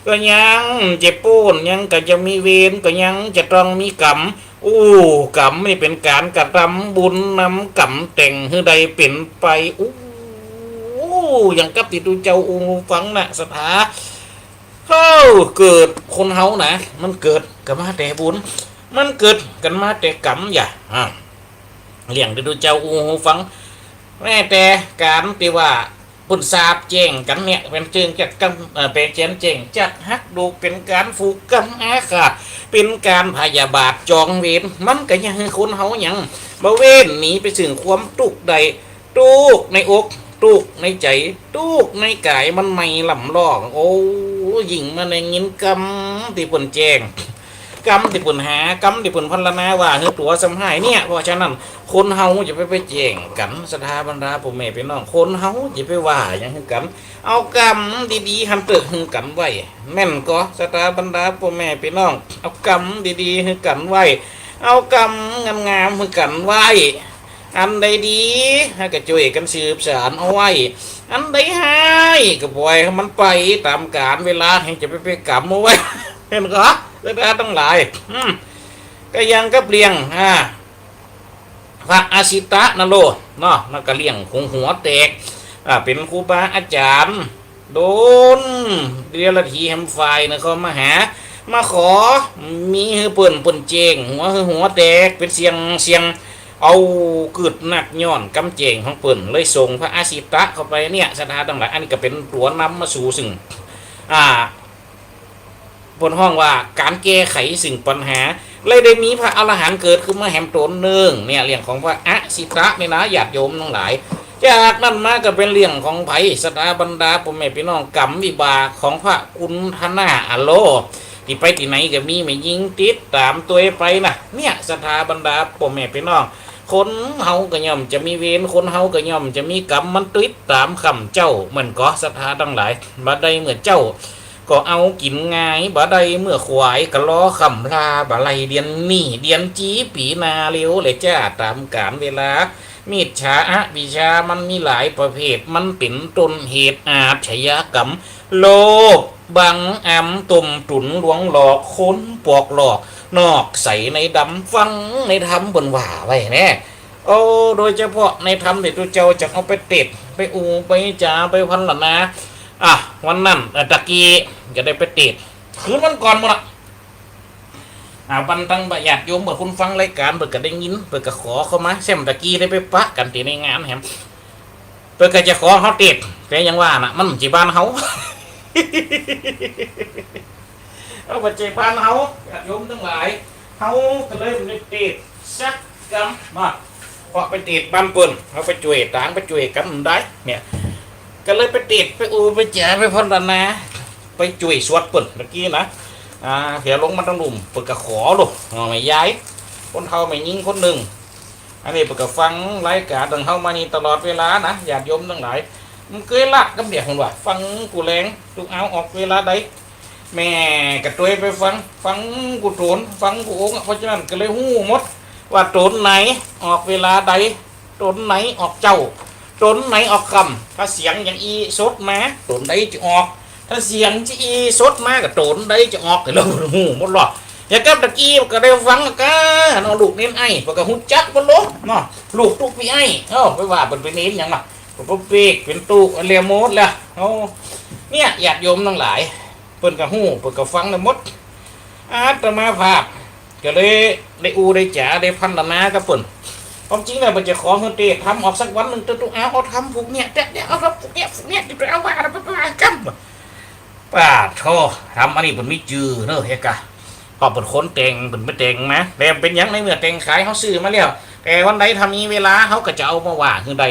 ก็ยังเจ็บปูนยังก็จะมีเวรก็ยังจะต้องมีกรรมอู้กรรมนี่เป็นการกระทำบุญนำกรรมแต่งให้ใดเป็นไปอู้อย่างกับที่ดูเจ้าอูฟังนะสถาเฮ้เกิดคนเฮานะมันเกิดกันมาแต่บุญมันเกิดกันมาแต่กรรมอย่าเลี้ยงดูเจ้าอูฟังแม้แต่การที่ว่าปุ่นสาบแจ้งกันเนี่ยเป็นเชิงจัดกันเป็นเจนเจงจัดฮักดูเป็นการผูกกรรมอาฆาตเป็นการพยาบาทจองเวรมันก็ยังให้คนเฮายังบ่เว้นหนีไปถึงความทุกข์ใดทุกข์ในอกทุกข์ในใจทุกข์ในกายมันไม่ลำลอกโอ้ยิ่งมาในยินกรรมที่ปุ่นแจ้งกรรมที่ปุ่นหากรรมที่ปุ่นพันนาว่าเฮือตัวสำหายเนี่ยเพราะฉะนั้นคนเฮาจะไปแจ้งกันสถาบรรดาพ่อแม่พี่น้องคนเฮาจะไปว่าอย่างนี้กันเอากรรมดีๆหันเติหึงกันไว้แม่นก็สถาบรรดาพ่อแม่พี่น้องเอากรรมดีๆหึงกันไว้เอากรรมงามๆหึงกันไว้อันใดดีให้ก็ช่วยกันสืบสานเอาไว้อันใดหายก็ปล่อยมันไปตามกาลเวลาให้จะไปกรรมเอาไว้เห็นก็สถาทั้งหลายก็ยังก็เปลี่ยงพระอาสิตะนโรเนาะนั่นก็เลี้ยงคงหัวแตกเป็นครูบาอาจารย์โดนเรียลทีแฮมไฟนะเขามาหามาขอมีเปิ่นเจงหัวแตกเป็นเสียงเอากึดหนักย้อนกำเจงของเปิ่นเลยส่งพระอาสิตะเข้าไปเนี่ยสถาทั้งหลายอันนี้ก็เป็นตัวนำมาสู่ซึ่งบนห้องว่าการแก้ไขสิ่งปัญหาเลยได้มีพระอรหันต์เกิดขึ้นมาแหมตนหนึ่งเนี่ยเรื่องของพระอสิตะนี่นะญาติโยมทั้งหลายจากนั้นมาก็เป็นเรื่องของไผ่สถาบรรดาพ่อแม่พี่น้องกรรมวิบากของพระคุณธนาอโลที่ไปที่ไหนก็มีไม่ยิงติดตามตัวไปนะเนี่ยสถาบรรดาพ่อแม่พี่น้องคนเฮาก็ย่อมจะมีเวรคนเฮาก็ย่อมจะมีกรรมมันติดตามคำเจ้าเหมือนก็สถาทั้งหลายบัดใดเมื่อเจ้าก็เอากินง่ายบ่ได้เมื่อขวายก็ล้อคำลาบ่ไหลเดียนนี่เดียนจีปีนาเลี้ยวเลยจ้าตามกาลเวลามิจฉาวิชามันมีหลายประเภทมันเป็นต้นเหตุอาชญากรรมโลภบังแอมตุ่มตุนลวงหลอกค้นปอกหลอกนอกใส่ในดำฟังในธรรมบนว่าไว้แน่โอ้โดยเฉพาะในธรรมที่ตัวเจ้าจะเอาไปติดไปอูไปจ่าไปพันละนะวันนั้นตะกี้จะได้ไปติดคืนวันก่อนหมดละบันตั้งประหยัดโยมเมื่อคุณฟังรายการเปิดก็ได้ยินเปิดก็ขอเข้ามาแซมตะกี้ได้ไปปะกันตีในงานแฮมเปิดก็จะขอเขาติดแต่ยังว่าน่ะมันจีบ้านเขาเอาปัจจัยบ้านเขาโยมทั้งหลายเขาก็เลยไปติดสักกรรมมาเพราะไปติดบ้านเปิ่นเขาไปช่วยต่างไปช่วยกันได้เนี่ยก็เลยไปติดไปอูไปแจไปพันละนะไปจุ่ยสวดปุ่นเมื่อกี้นะเถียลงมาตั้งหลุมเปิดกระขอลูกไม่ย้ายคนเท่าไม่ยิงคนหนึ่งอันนี้เปิดกระฟังรายการดังเท่ามานี่ตลอดเวลานะญาติโยมทั้งหลายมันเคยละกับเดี๋ยวคนว่าฟังกูแรงตุกเอาออกเวลาใดแม่กระตุ้ยไปฟังกูโถนฟังกูโอ่งเพราะฉะนั้นก็เลยหู้หมดว่าโถนไหนออกเวลาใดโถนไหนออกเจ้าตนไหนออกคำถ้าเสียงอย่างอีสดมาตนใดจะออกถ้าเสียงจะอีสดมากับตนใดจะออกแต่เราหูหมดหรอกอย่างกับตะกี้ก็ได้ฟังกันเอาลูกเน้นไอ้พวกก็หุ่นจักบนโลกเนาะลูกตุกพี่ไอ้ไปว่าเป็นเน้นอย่างน่ะเป็นเป๊กเป็นตุกเรียมดแล้วเนี่ยญาติโยมทั้งหลายเปิ่นกับหูเปิ่นกับฟังเลยมดอาตมาภาพก็เลยได้อูได้จ๋าได้พันละนากับเปิ่นความจริงเนี่ยมันจะขอเงินเตะทำออกสักวันหนึ่งตัวเอาทำผูกเนี่ยเดี๋ยวเอาผูกเนี่ยจะไปเอาว่าอะไรไปกันป้าโธ่ทำอันนี้เป็นมิจือเนอะเฮกะก็เป็นคนเต่งเป็นไม่เต่งนะแต่เป็นยังในเมื่อเต่งขายเขาซื้อมาแล้วแต่วันใดทำมีเวลาเขาก็จะเอามาว่าคือใด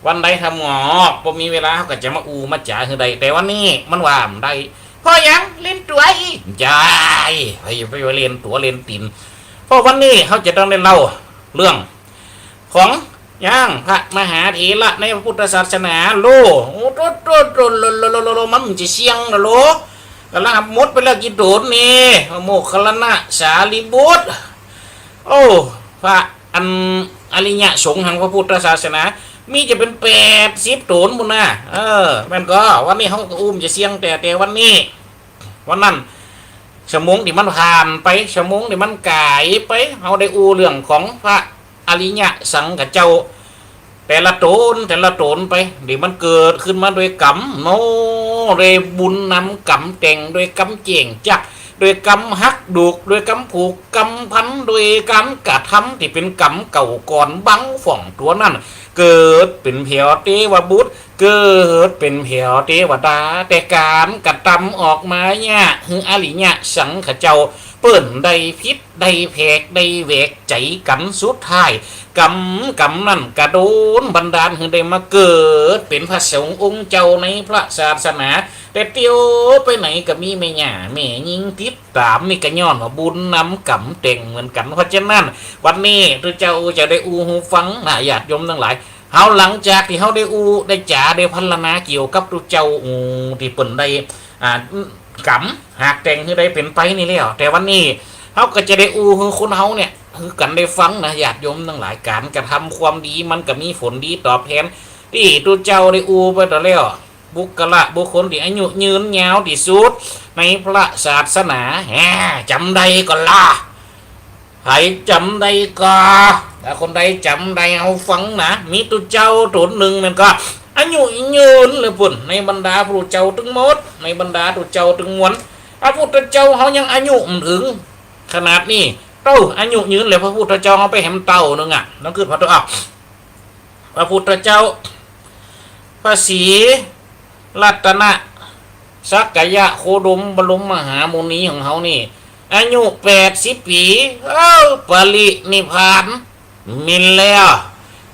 วันใดทำงอกพอมีเวลาเขาก็จะมาอูมาจ่าคือใดแต่วันนี้มันว่ามันได้พอยังเล่นตัวอีกใช่ไปเล่นตัวเล่นตินเพราะวันนี้เขาจะต้องเล่นเล่าเรื่องของย่างพระมหาเถระในพระพุทธศาสนาโลมันจะเสียงนะโลกำลังมดไปแล้วกี่โดดนี่โมคคัลลนะสารีบุตรพระอริยสงฆ์แห่งพระพุทธศาสนามีจะเป็น80 โดดบุญนะแม่นก็วันนี้เขาอุ้มจะเสียงแต่วันนี้ วันนั้นชั่วโมงที่มันผ่านไปชั่วโมงที่มันกายไปเฮาได้อูเรื่องของพระอริยะสังฆเจ้าแต่ละโตนไปที่มันเกิดขึ้นมาโดยกรรมโนเรบุญนำกรรมแต่งโดยกรรมเจียงจักโดยกรรมฮักดูกโดยกรรมผูกกรรมพันโดยกรรมกระทำที่เป็นกรรมเก่าก่อนบังฝ่องตัวนั้นเกิดเป็นเพียวเทวบุตรเกิดเป็นเพียวเทวดาแต่การกระทำออกมาเนี่ยคืออริยะสังฆเจ้าเปิ้นได้พิษได้แผกได้แหวกใจกันสุดท้ายกรรมนั่นกระโดนบันดาลให้ได้มาเกิดเป็นพระสงฆ์องค์เจ้าในพระศาสนาแต่เตียวไปไหนก็มีแม่ย่าแม่ยิงติดตามนี่ก็ย้อนว่าบุญนำกรรมแต่งเหมือนกันเพราะฉะนั้นวันนี้พระเจ้าจะได้อูหูฟังนะญาติโยมทั้งหลายเฮาหลังจากที่เฮาได้อูได้จ๋าได้พัฒนาเกี่ยวกับพระเจ้าที่เปิ้นได้กรรมหากแต่งคือได้เป็นไปนี่แล้วแต่วันนี้เฮาก็จะได้อูคือคนเฮาเนี่ยคือกันได้ฟังนะญาติโยมทั้งหลายการกระทำความดีมันก็มีผลดีตอบแทนที่ตัวเจ้าได้อูไปต่อแล้วบุคคลที่อายุยืนยาวที่สุดในพระศาสนาจำได้ก็ล่ะให้จำได้ก็ถ้าคนใดจำได้เอาฟังนะมีตัวเจ้าตัวหนึ่งมันก็อายุยืนเลยปุ่นในบรรดาพระเจ้าถึงหมดในบรรดาพระเจ้าถึงมวลพระพุทธเจ้าเขายังอายุถึงขนาดนี้เต้าอายุยืนเลยพระพุทธเจ้าเขาไปแหมเต้านึงอ่ะนั่นคือพระพุทธเจ้าพระศรีรัตนะสักกายะโคดมบรมมหามุนีของเขานี่อายุ80 ปีปรินิพพานมินแล้ว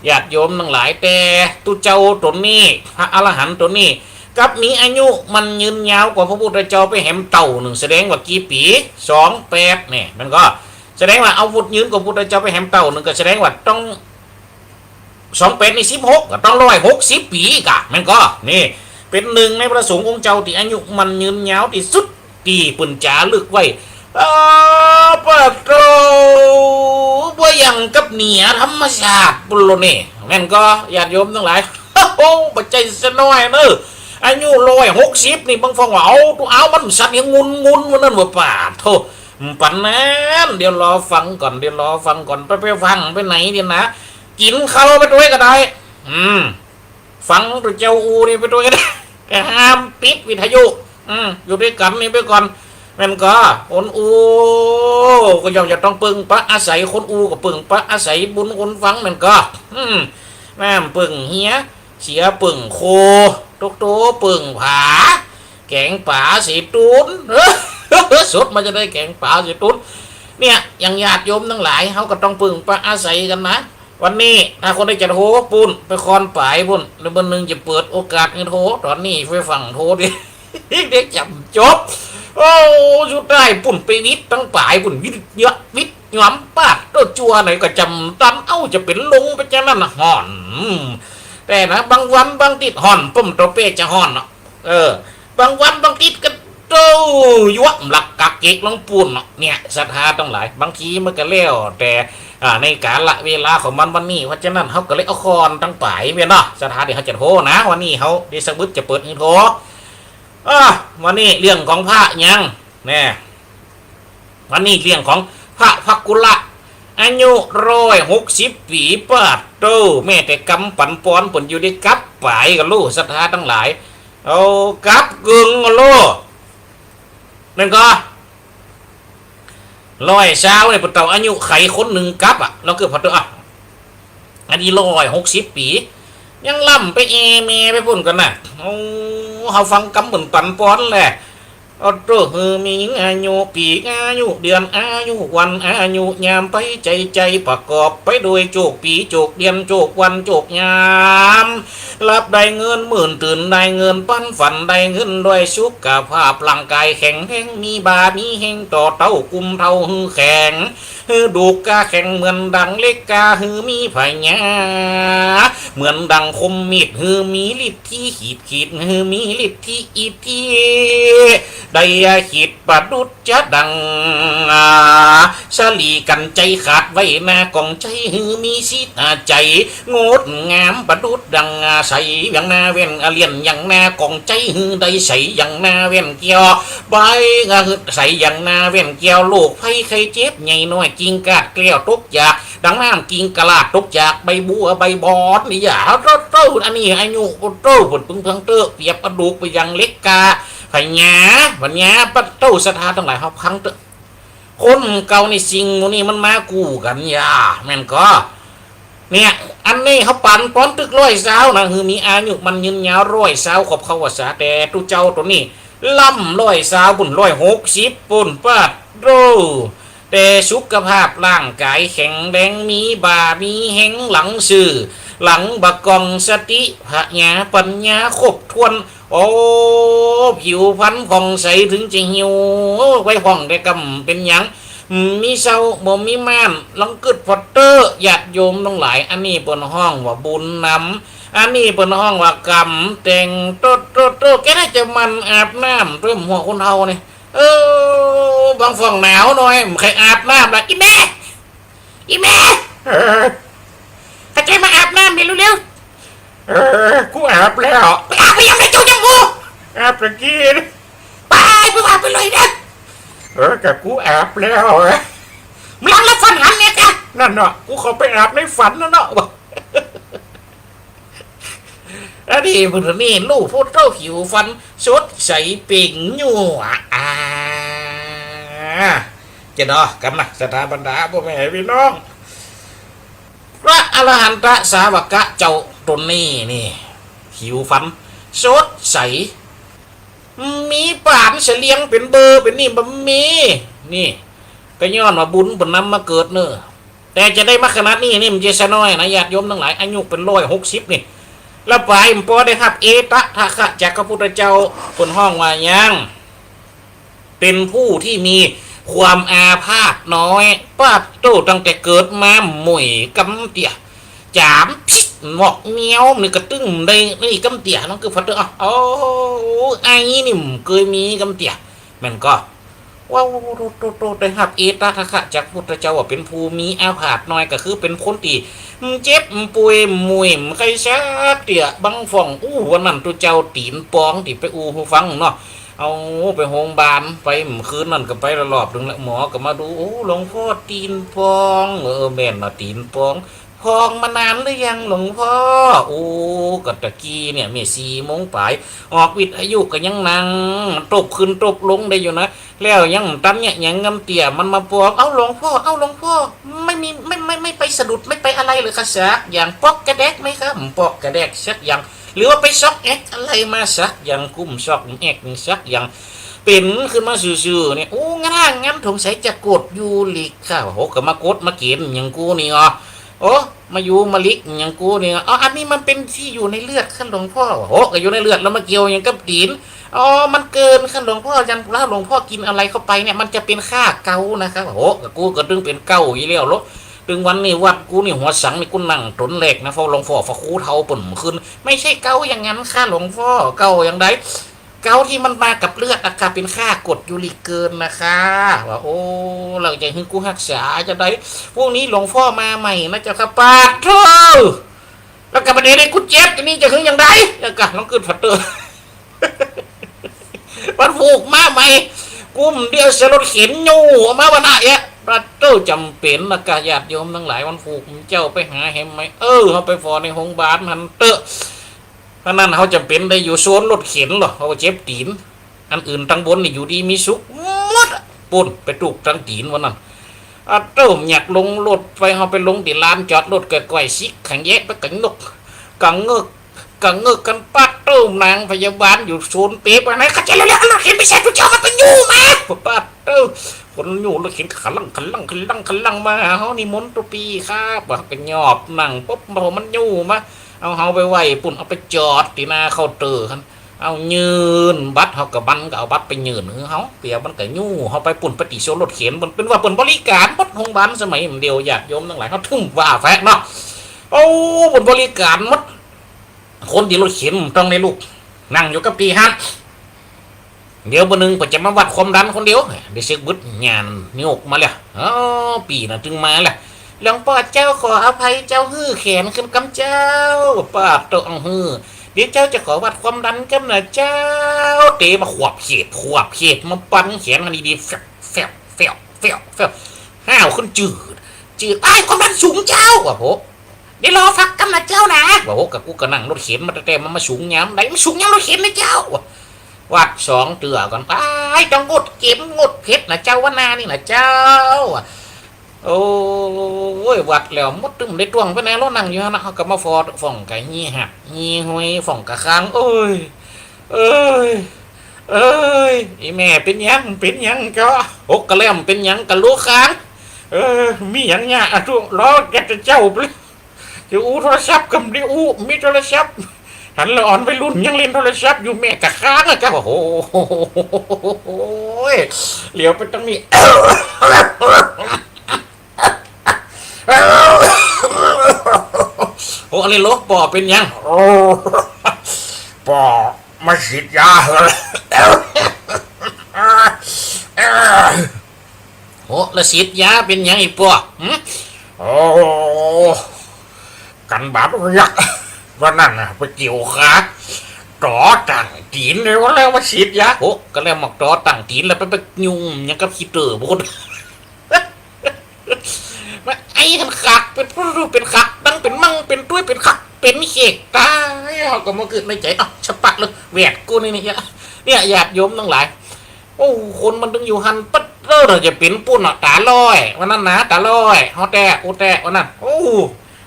ญาติโยมทั้งหลายแต่ตุเจ้าตัวนี้พระอรหันต์ตัวนี้กับมีอายุมันยืนยาวกว่าพระพุทธเจ้าไปแหมเต่าหนึ่งแสดงว่ากี่ปี28เนี่ยมันก็แสดงว่าเอาพุทธยืนกว่าพระพุทธเจ้าไปแหมเต่าหนึ่งก็แสดงว่าต้อง28นี่16ก็ต้อง160 ปีกะมันก็นี่เป็นหนึ่งในพระสงฆ์องค์เจ้าที่อายุมันยืนยาวที่สุดที่ปุ่นจ๋าลึกไว้ปะโตบ่ยังกับเหนียธรรมชาติปุโรนี่แม่นก็ญาติโยมทั้งหลายโอ้ปัจจัยสน้อยเนอะอายุ160นี่บางฟังว่าเอามันสัตว์ยังงุนวันนั้นว่าป่าโธ่ปันนั้นเดี๋ยวรอฟังก่อนไปฟังไปไหนเดี๋ยวนะกินข้าวไปด้วยก็ได้ฟังตัวเจ้าอูนี่ไปด้วยก็ได้แต่ห้ามปิดวิทยุอยู่ด้วยกันนี่ไปก่อนแม่นก็คนอูก็ย่อมจะต้องปึงปะอาศัยคนอูก็ปึงปะอาศัยบุญคนฟังแม่นก็แม่ปึงเฮียเสียปึงโคโตปึงผาแกงป่าสีตูนสดมันจะได้แกงป่าสีตูนเนี่ยอย่างญาติโยมทั้งหลายเขาก็ต้องปึงปะอาศัยกันนะวันนี้ถ้าคนได้จะโทรปุ่นไปคอนป่ายปุ่นในวันหนึ่งจะเปิดโอกาสให้โทรตอนนี้ไปฟังโทรดิเด็กจับจบโอ้สุดท้ายปุ่นไปวิทย์ตั้งป่ายปุ่นวิทย์เยอะวิทย์หย่อมปาดตัวจัวไหนก็จำตันจะเป็นลงไปจะนั่นห่อนแต่นะบางวันบางติดห่อนปุ่มตัวเป้จะห่อนบางวันบางติดกันโตยวหลักกักเกกลงปุ่นเนี่ยศรัทธาต้องหลายบางทีมันก็เลี้ยวแต่ในการละเวลาของมันวันนี้เพราะฉะนั้นเขาก็เลยเอาคอนตั้งป่ายเวียนเนาะศรัทธาเดี๋ยวเขาจะโทรนะวันนี้เขาได้สักบึ้จะเปิดให้โทรวันนี้เรื่องของพระยังเนี่ยวันนี้เรื่องของพระภักกุละอายุ160 ปีปาดโตแม่แต่กำปั่นปอนผลอยู่ได้กับป่ายกับลูกศรัทธาทั้งหลายเอากับกึ่งโลนั่นก็100เนี่ยพระเจ้าอายุไขคนหนึ่งกับเราเกิดพระเจ้าอันนี้160 ปียังล่ำไปเมไปพุ่นกันนะเขาฟังกำเหมือนปั่นปอนแหละตัวมีอายุปีอายุเดือนอายุวันอายุยามไปใจประกอบไปโดยโจกปีโจกเดือนโจกวันโจกยามรับได้เงินหมื่นตื่นได้เงินปั้นฝันได้เงินด้วยสุขภาพร่างกายแข็งแรงมีบามีแห้งต่อเต้ากุมเท่าหือแข็ง ฮือดูกาแข็งเหมือนดังเล็กกาฮือมีพญาเหมือนดังคมมีดฮือมีฤทธิ์ที่ขีดฮือมีฤทธิ์ที่อีทีได้ขีดประดุจจะดังชลีกันใจขาดไว้หน้ากองใจฮือมีสิตาใจงดงามประดุจดังใสอย่างหน้าเว้นเลียนอย่างหน้ากองใจฮือได้ใสอย่างหน้าเว้นเกี่ยวใบใสอย่างหน้าเว้นเกี่ยวลูกไผ่ไข่เจ็บใหญ่น้อยกิงกาดเกลียวตกจากดังน้ำกิงกะลาดตกจากใบบัวใบบอดนี่อย่าเต้าอันนี้อายุเต้าผลพึ่งเพิ่งเต้าเปียบกระดูกไปยังเล็กกาพญาวันนี้ปัดเต้าสถานทั้งหลายเขาพังเต้าคนเก่าในสิ่งนี้มันมากู้กันอย่าแม่นก็เนี่ยอันนี้เขาปั่นป้อนตึกร้อยสาวนะคือมีอายุมันยืนยาวร้อยสาวขอบเขาว่าสาแต่ตุเจ้าตัวนี้ล่ำร้อยสาวบุญ160ปุ่นปาดโรแต่สุขภาพร่างกายแข็งแรงมีบามีแหงหลังสื่อหลังบักกองสติพญาปัญญาครบถ้วนโอ้ผิวพรรณผ่องใสถึงจะหิวไว้ผ่องได้กำเป็นหยังมีเศร้าบ่มีม่านลังกึดพอตเตอร์ญาติโยมทั้งหลายอันนี้เป็นห้องว่าบุญนำอันนี้เป็นห้องว่ากรรมแต่งโตแกน่าจะมันอาบน้ำเริ่มหัวคนเฮาเนี่ยบางฝั่งหนาวหน่อยใครอาบน้ำล่ะอีแม่เข้าใจมาอาบน้ำเร็วกูอาบแล้วไปอาบไปยังไงจูยังกูอาบตะกี้ไปอาบไปเลยนะกับกูอาบแล้วมึงแล้วฝันหันเนี่ยกันนั่นเนาะกูขอไปอาบในฝันแล้วเนาะอันนี้พุ่นนี่ลูกพูดเต้าผิวฟันสดใสเป่งอยู่จะดอกันนะสถาบรรดาพ่อแม่พี่น้องพระอรหันตสาวกะเจ้าตนนี้นี่ผิวฟันสดใสมีป่านเฉลียงเป็นเบอร์เป็นนี่บะมีนี่ก็ย้อนว่าบุญบนน้ำมาเกิดเนอะแต่จะได้มาขนาดนี้นี่มันจะซะน้อยนะญาติโยมทั้งหลายอายุเป็น160นี่แล้วไปมันพอได้ครับเอตทะคะจากพระพุทธเจ้าคนห้องว่ายังเป็นผู้ที่มีความอาพาธน้อยป้าโตตั้งแต่เกิดมาหมวยกำเตี่ยจามพิษหมอกเมียวนี่กระตึ้งได้นี่กำเตี่ยนั่นคือฟัดเตอร์โอ้ไอ้นี่เคยมีกำเตี่ยมันก็ว้าวโตได้ครับเอตทะคะจากพระพุทธเจ้าว่าเป็นผู้มีอาพาธน้อยก็คือเป็นคนที่เจ็บป่วยมวยใครซะเตี่ยบังฟ่องวันนั้นตัวเจ้าตีนปองที่ไปหูฟังเนาะเอาไปโรงพยาบาลไปคืนนั่นก็ไปรอบนึงแล้วหมอก็มาดูหลวงพ่อตีนปองแม่นมาตีนปองพองมานานหรือยังหลวงพ่อก็ตะกี้เนี่ยมี4 โมงปลายออกวิทยุก็ยังนั่งตบขึ้นตบลงได้อยู่นะแล้วยังตันเนี่ยยังงำเตี่ยมันมาปองหลวงพ่อไม่มีไม่ไปสะดุดไม่ไปอะไรเลยค่ะสักอย่างปอกกระแดกไหมครับปอกกระแดกสักอย่างหรือว่าไปช็อกแอกอะไรมาสักอย่างกุ้มช็อกแอกนี่สักอย่างเป็นขึ้นมาซื่อๆเนี่ยงั้นถงใส่จะกดยูริกค่ะก็มากดมาเก็บอย่างกูนี่มาอยู่มาลิกอย่างกูนี่อันนี้มันเป็นที่อยู่ในเลือดขั้นหลวงพ่อก็อยู่ในเลือดแล้วมาเกี่ยวอย่างกับตีนมันเกินขั้นหลวงพ่อยันแล้วหลวงพ่อกินอะไรเข้าไปเนี่ยมันจะเป็นค่าเกานะครับกูก็ดึงเป็นเกาอีเลี้ยวรถดึงวันนี้วัดกูนี่หัวสังนี่กูนั่งตนแหลกนะหลวงพ่อฝาคูเท้าปุ่นขึ้นไม่ใช่เกาอย่างนั้นค่ะหลวงพ่อเกาอย่างไรเกาที่มันมากับเลือดอาการเป็นค่ากดยูริกเกินนะคะว่าเราจะให้กูรักษาจะได้พวกนี้หลวงพ่อมาใหม่นะเจ้าค่ะปาดโธ่แล้วกับประเด็นไอ้กูเจ็บนี่จะคืออย่างไรจะกะน้องขึ้นผัดเตอร์มันผูกมาใหม่กุ้มเดียวเสรถเข็นยูมาวันไหนพระเจ้าจำเป็นนะกาญาติโยมทั้งหลายวันผูกเจ้าไปหาเห็นไหมเขาไปฟอในโรงพยาบาลมันเตอะเพราะนั้นเขาจำเป็นได้อยู่โซนรถเข็นหรอเขาเจ็บตีนอันอื่นทั้งบนนี่อยู่ดีมีสุขหมดปุ่นไปตุกทั้งตีนวันนั้นเต้าอยากลงรถไปเขาไปลงที่ลานจอดรถก่อยซิกขังแยกไปกังนกกังเงือกกันปัดเต้านางพยาบาลอยู่โซนเป๊ะอะไรข้าใจแล้วรถเข็นไม่ใช่ทุกเจ้ามันเป็นยูมาปัดเต้าคนอยู่รถเข็นขันลังมาเขานี่มนตัวปีครับว่าเป็นหยอบนั่งปุ๊บมันยูมาเอาไปไหวปุ่นเอาไปจอดที่หน้าเคาน์เตอร์ครับ เอายืนบัตรเขากับบันก็เอาบัตรไปยืนเขาเปียมันก็ยู่เขาไปปุ่นปฏิโซรถเข็นมันเป็นว่าเป็นบริการบัดโรงพยาบาลสมัยเดียวญาติโยมทั้งหลายเขาทุ่มว่าแฟกเนาะโอ้บนบริการมัดคนที่รถเข็นต้องในลูกนั่งอยู่กับปีฮัทเดี๋ยวบนหนึ่งไปจะมาวัดความดันคนเดียวเดี๋ยวเช็คบึดงานนี่ออกมาเลยปีน่ะจึงมาแหละหลวงพ่อเจ้าขออภัยเจ้าฮื้อแขนขึ้นกำเจ้าป้าโตอังฮื้อเดี๋ยวเจ้าจะขอวัดความดันกันนะเจ้าเตะมาขวบเขตมาปั้นแขนกันดีๆแฝวห้าวขึ้นจืดไอ้ความดันสูงเจ้าว่ะโหเดี๋ยวรอฟักกันนะเจ้านะว่ะโหกับกูก็นั่งรถเข็นมาแต่มันมาสูงย้ำไหนมันสูงย้ำรถเข็นนะเจ้าวัดสองเตือก่อนไอ้ต้องงดเก็บงดเพชรนะเจ้าวนานี่นะเจ้าโอ้ยวัดแล้วมดตึมได้ตวงไปไหนรถนั่งอยู่นะเขาก็มาฟอดฝ่องไก่ยี่หักยี่ห้อยฝ่องกะค้างเอ้ยไอแม่เป็นยังก็หกกระเล่มเป็นยังกะลูกค้างมีอย่างเงี้ยทุกล้อแกจะเจ้าเลยจะอู้โทรศัพท์กับดิอู้มีโทรศัพท์หันละอ่อนไปรุ่นยังเล่นโทรศัพท์อยู่แม่กะค้างอะจ้าโอ้โหเหลียวไปตรงนี้โอ้อะไรลบปอเป็นยังโอ้ปอมาฉีดยาโอ้แล้วฉีดยาเป็นยังอีปอโอ้กันบาดยักวันนั้นนะไปเกี่ยวขาต่อต่างตีนเลยว่าแล้วมาฉีดยาโอ้ก็แล้วหมอกต่อต่างตีนแล้วไปยุ่งยังกับขี้เต๋อบุญไอ้ทันขักเป็นขักตั้งเป็นมั่งเป็นตุ้ยเป็นขักเป็นเขกตายเขาก็มาเกิดในใจฉปักเลยแหวกกูนี่เนี่ยญาติโยมทั้งหลายโอ้คนมันดึงอยู่หันปั๊ดเราจะเป็นปุ่นตาลอยวันนั้นนะตาลอยเขาแตะอูแตะวันนั้นโอ้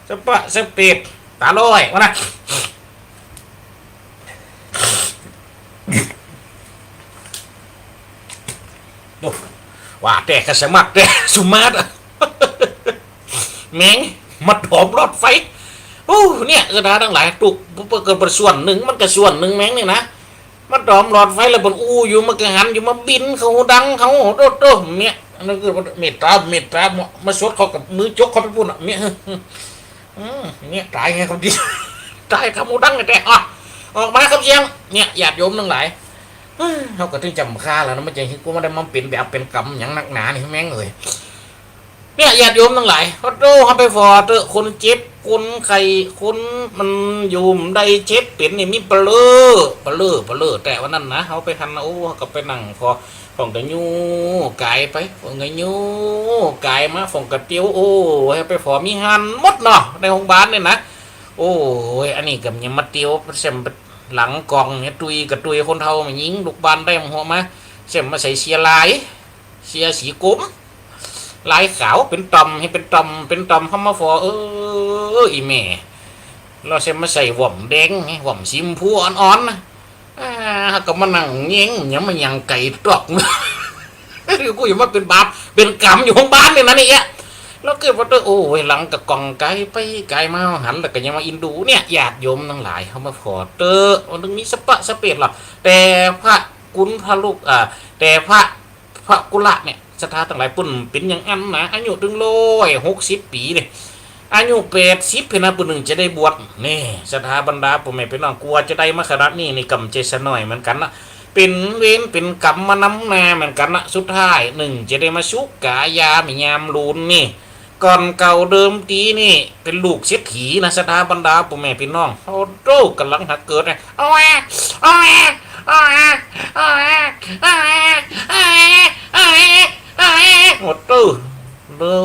สปะสเปดตาลอยวันนั้นว่าแต่กระสมักแต่สุมาตแมงมัดหอมรถไฟโอ้เนี่ยกระดาทั้งหลายตุกเกิดเป็นส่วนหนึ่งมันก็ส่วนหนึ่งแมงนี่นะมัดหอมรถไฟแล้วบนอู้อยู่มันก็หันอยู่มาบินเขาดังเขาโตเนี่ยนั่นคือเมตตามาสดเขากับมือจกเขาไปพูดเนี่ยตายไงเขาดีตายเขาดังแต่ออกมาครับเชียงเนี่ยญาติโยมทั้งหลายเขาก็ถึงจำค่าแล้วนะไม่ใช่กูไม่ได้มาเป็นแบบเป็นกรรมอย่างนักหนานี่แม่งเลยเนี่ยญาติโยมทั้งหลายเขาโตเขาไปฟอเตอคนเจ็บคนไข้คนมันอยู่ได้เจ็บเป็นนี่มีเปลือแต่วันนั้นนะเขาไปทันโอ้ก็ไปนั่งฟอฝ่องกระยูกายไปฝ่องกระยูกายมาฝ่องกระเตียวโอ้ให้ไปฟอมีหันมดเนาะในโรงพยาบาลเนี่ยนะโอ้ยอันนี้กับยังมาเตียวเสมหลังกองเนี่ยตุยกับตุยคนเท่ามายิงลูกบานได้หัวมาเสมมาใส่เสียลายเสียสีกุ้มลายขาวเป็นตอมให้เป็นตอมเข้ามาฟออีแม่เราเสมมาใส่หว่ำแดงหว่ำซิมพูอ่อนๆนะก็มานั่งเงี้ยยังมันยังไก่ตอกกูอยู่มาเป็นบาปเป็นกรรมอยู่ห้องบ้านเลยนะเนี่ยแล้วเกิดว่าโอ้ยหลังกับกองไก่ไปไก่มาหันแล้วก็ยังมาอินดูเนี่ยญาติโยมทั้งหลายเขามาขอมันต้องมีสปะสเปดหรอแต่พระกุลพระลูกแต่พระกุละเนี่ยสถาทั้งหลายปุ่นเป็นอย่างอันนะอายุถึง160 ปีเนี่ยอายุ80เพื่อนปุ่นหนึ่งจะได้บวชนี่สถาบรรดาปุ่นไม่เป็นน้องกลัวจะได้มาขนาดนี้ในกำเจสหน่อยเหมือนกันนะเป็นเวรเป็นกรรมมาน้ำนาเหมือนกันนะสุดท้ายหนึ่งจะได้มาชุกกายาไม่ยามลูนนี่ก่อนเก่าเดิมทีนี่เป็นลูกเศรษฐีนะสถาบรรดาปุ่มแม่พี่น้องเขาโตกำลังหักเกิดเลยหมดตู้ดู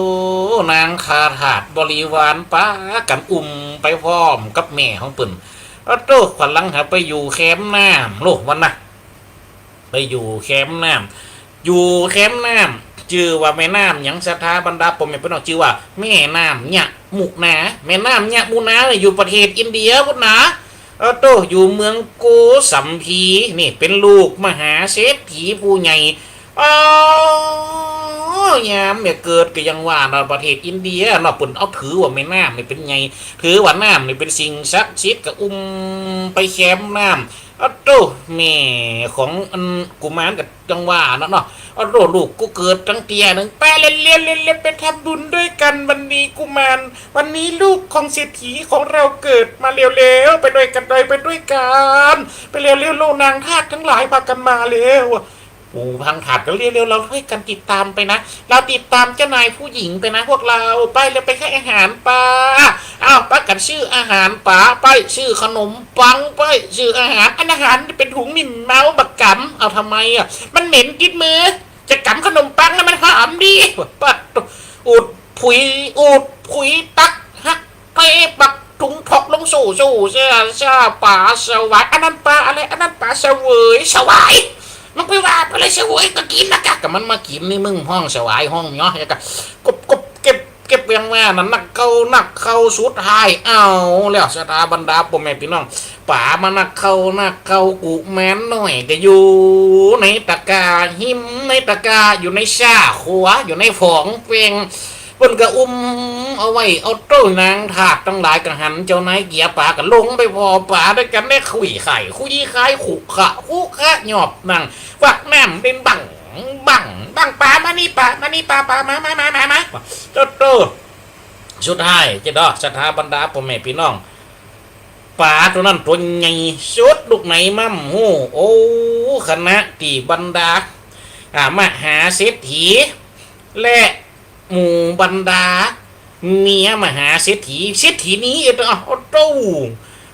นางคาถาดบริวารป้ากันไปพร้อมกับแม่ของปุ่นโตกำลังหาไปอยู่แคมป์น้ำโลกวันนะไปอยู่แคมป์น้ำชื่อว่าแม่น้ำยังสถาบรรดาผมเป็นพี่น้องชื่อว่าแม่น้ำเนี่ยมุกนาแม่น้ำเนี่ยมุนาอยู่ประเทศอินเดียพุทธนะโตอยู่เมืองโกสัมพีนี่เป็นลูกมหาเศรษฐีผู้ใหญ่ ยามเนี่ยเกิดก็ยังว่าในประเทศอินเดียเนาะปุ่นเอาถือว่าแม่น้ำนี่เป็นไงถือว่าน้ำนี่เป็นสิ่งศักดิ์สิทธิ์ก็ไปแคมน้ำอ้าวโตแม่ของอันกุมารกับจังหวะนั่นเนาะอ้าวโตลูกกูเกิดตั้งเตียหนึ่งไปเล่นไปทำบุญด้วยกันวันนี้กุมารวันนี้ลูกของเศรษฐีของเราเกิดมาเร็วๆไปด้วยกันเลยไปด้วยกันไปเร็วๆโลนางทาสทั้งหลายพากันมาเร็วโอ้พังถาดก็เร็วๆเราช่วยกันติดตามไปนะเราติดตามเจ้านายผู้หญิงไปนะพวกเราไปเลยไปให้อาหารปลาอ้าวป้ากันชื่ออาหารปลาไปชื่อขนมปังไปชื่ออาหารอาหารเป็นถุงมิ่มเมาบักกำเอาทำไมอ่ะมันเหม็นกินมือจะกำขนมปังแล้วมันหอมดีปัดอุดผุยตักฮักไปปักถุงถกลงสู่เจ้าป่าสวายอันนั้นปลาอะไรอันนั้นปลาสวายมันไปว่าไปเลยสวยก็กินนะกะกับมันมากินนี่มึงห้องสวายห้องเนาะกะกบเก็บยังว่านั่นนักเข้าสุดท้ายเอาแล้วสถาบรรดาพ่อแม่พี่น้องป่ามานักเข้ากูแม่นหน่อยก็อยู่ในตะกาหิมในตะกาอยู่ในชาขัวอยู่ในฝองเป่งเพิ่นก็เอาไว้เอาโต้นางถาดตั้งหลายกันหันเจ้านายเกียป่ากันลงไปพอป่าด้วยกันได้คุยไข่ขู่ขะหยอบนั่งวักน้ำเป็นบังป่ามานี่ป่ามาโตสุดท้ายเจ้าดอกสถาบรรดาพ่อแม่พี่น้องป่าตัวนั้นตัวใหญ่สุดลูกไหนมั่มหูโอ้คณะตีบรรดามหาเศรษฐีและหมู่บรรดาเมียมหาเศรษฐีนี้โต้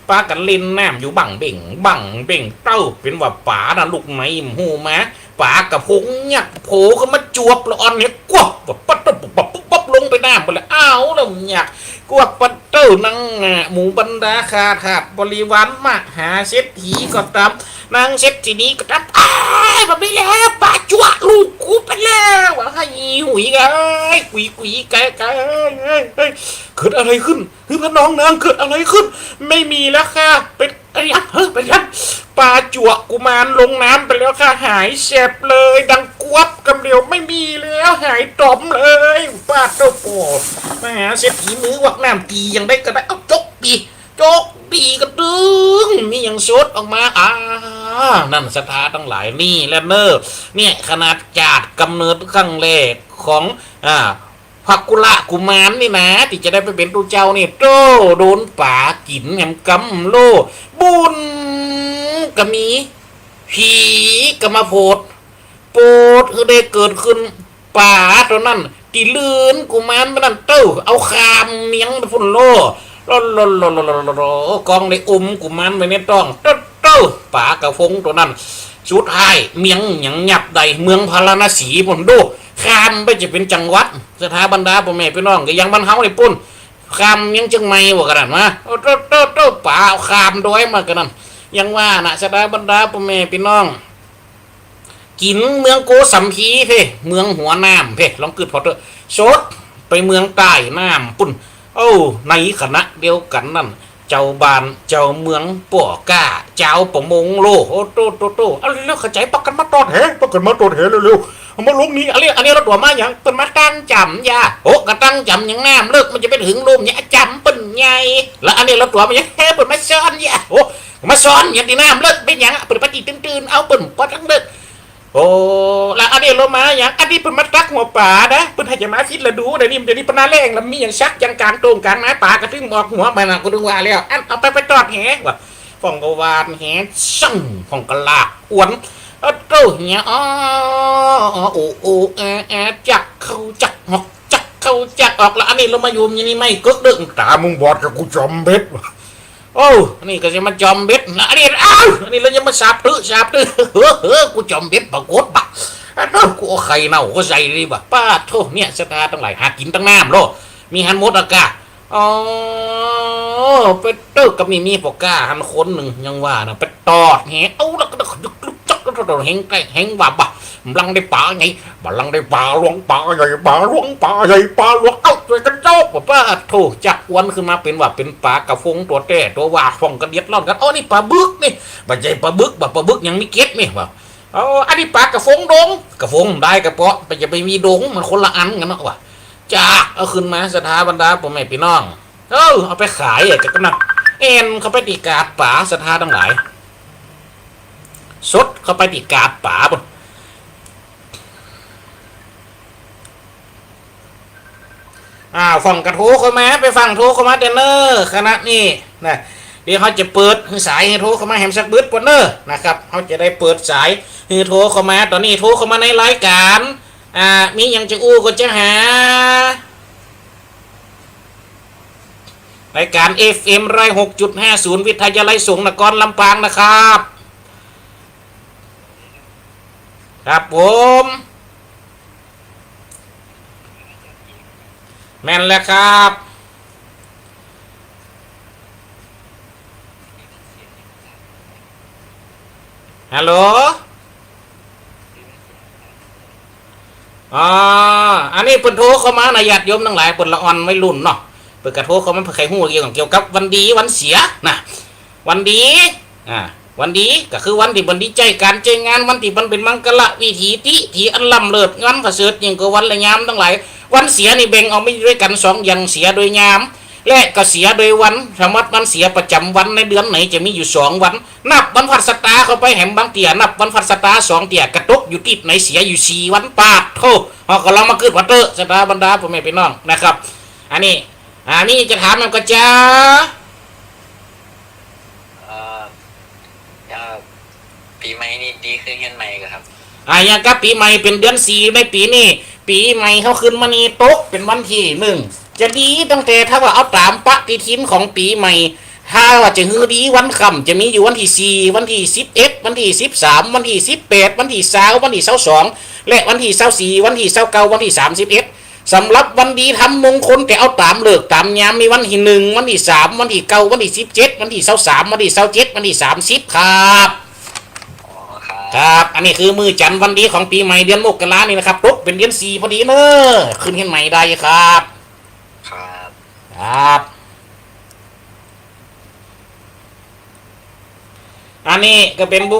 ปากันเล่นน้ำอยู่บังเบ่งเต้าเป็นว่าป่าน่ะลูกไหนหูมาป่ากับพงยักโผล่ขึ้นมาจวบละอ่อนเนี่ยกวบปั๊บลงไปน้ำไปเลยอ้าวแล้วอยากกวบปัดเต้านั่งหมู่บรรดาคาถาบริวารมหาเศรษฐีก็ตามนางเศรษฐีนี้ก็ตามแบบนี้แล้วป่าจวบลูกกูไปแล้วว่าให้หุยกันกุยไก่เกิดอะไรขึ้นคือพระน้องนางเกิดอะไรขึ้นไม่มีแล้วค่ะเป็นอะไรเป็นยันป่าจวบกุมารลงน้ำไปแล้วค่ะหายเจ็บเลยดังกวบกำเดียวไม่มีแล้วหายตอมเลยป่าโตโปมหาเศรษฐีมือวักน้ำตียังได้ก็ได้เอาจกปีกระดึงนี่ยังชดออกมานั่นสถาทั้งหลายนี่และเนี่ยขนาดจาดกำเนิดครั้งแรกของภักกุละกุมารนี่นะที่จะได้ไปเป็นตัวเจ้านี่โตโดนป่ากินแหมกำโลบุญก็มีผีก็มาโพดคือได้เกิดขึ้นป่าตัวนั้นตีลื่นกุมารมันนั่นเต้าเอาคามเมียงไปพุ่นโลกองในกุมารไปในต้องเต้าป่ากระฟงตัวนั้นสุดท้ายเมียงหยังหยับใดเมืองพาราณสีพุ่นดูคามไปจะเป็นจังหวัดสถาบรรดาพ่อแม่พี่น้องก็ยังบ้านเฮาในปุ่นคามยังจังไม่ว่ากันมาเต้าป่าเอาคามด้วยมากันนั่นยังว่านะสถาบรรดาพ่อแม่พี่น้องกินเมืองโกสัมพีเพ่เมืองหัวน้ำเพ่ลองกึดพอเถอะโซดไปเมืองใต้น้ำปุ่นในคณะเดียวกันนั่นเจ้าบ้านเจ้าเมืองป่อก้าเจ้าประมงโลโตเอาเร็วเข้าใจปักกันมาตอดแหเร็วมาลงนี้อันนี้เราตัวมาอย่างเป็นมาตั้งจำยาก็ตั้งจำอย่างน้ำเลิกมันจะไปถึงลมเนี่ยจำเป็นไงแล้วอันนี้เราตัวมาอย่างเป็นมาซ้อนยามาซ้อนอย่างที่น้ำเลิกเป็นอย่างเป็นปฏิตื่นเอาเป็นปอทั้งเลิกแล้วอันนี้เรามาอย่างอันนี้เป็นมาตักหัวป่านะเป็นให้จะมาคิดละดูเดี๋ยวนี้เป็นนาแรงแล้วมีอย่างชักอย่างกลางตรงกลางนะป่ากระทึงบอกหัวไปนะกูดึงว่าแล้วเอาไปตอดแหว่ะฟองกวานแหสั่งฟองกระลาอ้วนโตเนี่ยจักเข้าจักหอกออกแล้วอันนี้เรามาอยู่อย่างนี้ไม่กึกดึงตามึงบอดกับกูจอมเบ็ดนี่ก็จะมาจอมเบ็ดนะอันนี้เราจะมาสาบตื้อกูจอมเบ็ดปรากฏปะกูเอาไข่เน่าก็ใส่ดีป่ะป้าโทเนี่ยสตาตั้งหลายหากินตั้งน้ำโลมีฮันมดอากาไปเติร์กับมีปอกาฮันคนหนึ่งยังว่านะไปตอดแหแล้วก็จักแหงไก่แหงว่าบ่ลังได้ป่าไงบ่ลังได้ป่าหลวงป่าใหญ่ป่าหลวงช่วยกันเจ้าป้าโทจักวันขึ้นมาเป็นว่าเป็นป่ากระฟงตัวแต่ตัวว่าฟองกระเดียดร่อนกันนี่ปลาบึกนี่บ่ใจปลาบึกยังมีเก็ดนี่ว่า เอาอันนี้ปลากระฟงดงกระฟงได้กระเปาะไปจะไปมีดงมันคนละอันกันเนาะว่ะจ้าเอาขึ้นมาสถาบรรดาผมแม่พี่น้องเอาไปขายจะกำลังเอ็นเขาไปตีกาดป่าสถาทั้งหลายสดเขาไปตีกาดป่าบนฟังกระโทเข้ามาไปฟังโทเข้ามาเดนเนอร์คณะนี้นะเดี๋ยวเขาจะเปิดสายให้โทรเข้ามาแฮมสักบึ้ดปนเนอร์นะครับเขาจะได้เปิดสายให้โทรเข้ามาตอนนี้โทรเข้ามาในรายการมีอย่างจะอู้ก็จะหารายการ FM 106.50วิทยาลัยสงฆ์นครลำปางนะครับครับผมแม่นแล้วครับฮัลโหลอันนี้เปิดโทรเข้ามานะญาติโยมทั้งหลายเปิดละอ่อนไว้รุ่นเนาะเปิดกระโทรเข้ามาเพื่อใครหูเกี่ยวกับวันดีวันเสียนะวันดีวันดีก็คือวันที่บันดีใจการใจงานวันที่มันเป็นมังกรวิถีที่อันล้ำเลิศงานประเสริฐยิ่งกว่าวันละยามทั้งหลายวันเสียนี่แบ่งเอาไม่ด้วยกัน2อย่างเสียโดยยามและก็เสียโดยวันสมมติวันเสียประจำวันในเดือนไหนจะมีอยู่2วันนับวันพัดสตาเข้าไปแหมบางเตี่ยนับวันพัดสตา2เตี่ยกระตุกอยู่ติดไหนเสียอยู่4วันปาดโธ่ก็ลองมาขึ้นวัดเตอร์สตาบรรดาพ่อแม่พี่น้องนะครับอันนี้จะถามมันก็จะปีใหม่นี่ดีขึ้นเงินใหม่ก็ครับอย่างกับปีใหม่เป็นเดือน4ในปีนี้ปีใหม่เขาขึ้นมานี่ตกเป็นวันที่1จะดีตั้งแต่ถ้าว่าเอาตามปฏิทินของปีใหม่ถ้าว่าจะฮือดีวันค่ำจะมีอยู่วันที่4วันที่11วันที่13วันที่18วันที่20วันที่22และวันที่24วันที่29วันที่31สำหรับวันดีทำมงคลแต่เอาตามเลิกตามยามมีวันที่1วันที่3วันที่9วันที่17วันที่23วันที่27วันที่30ครับครับอันนี้คือมือจันทร์วันดีของปีใหม่เดือนมกรานี่นะครับตกเป็นเดือน4พอดีเนอะขึ้นเห็นใหม่ได้ครับครับอันนี้ก็เป็นบุ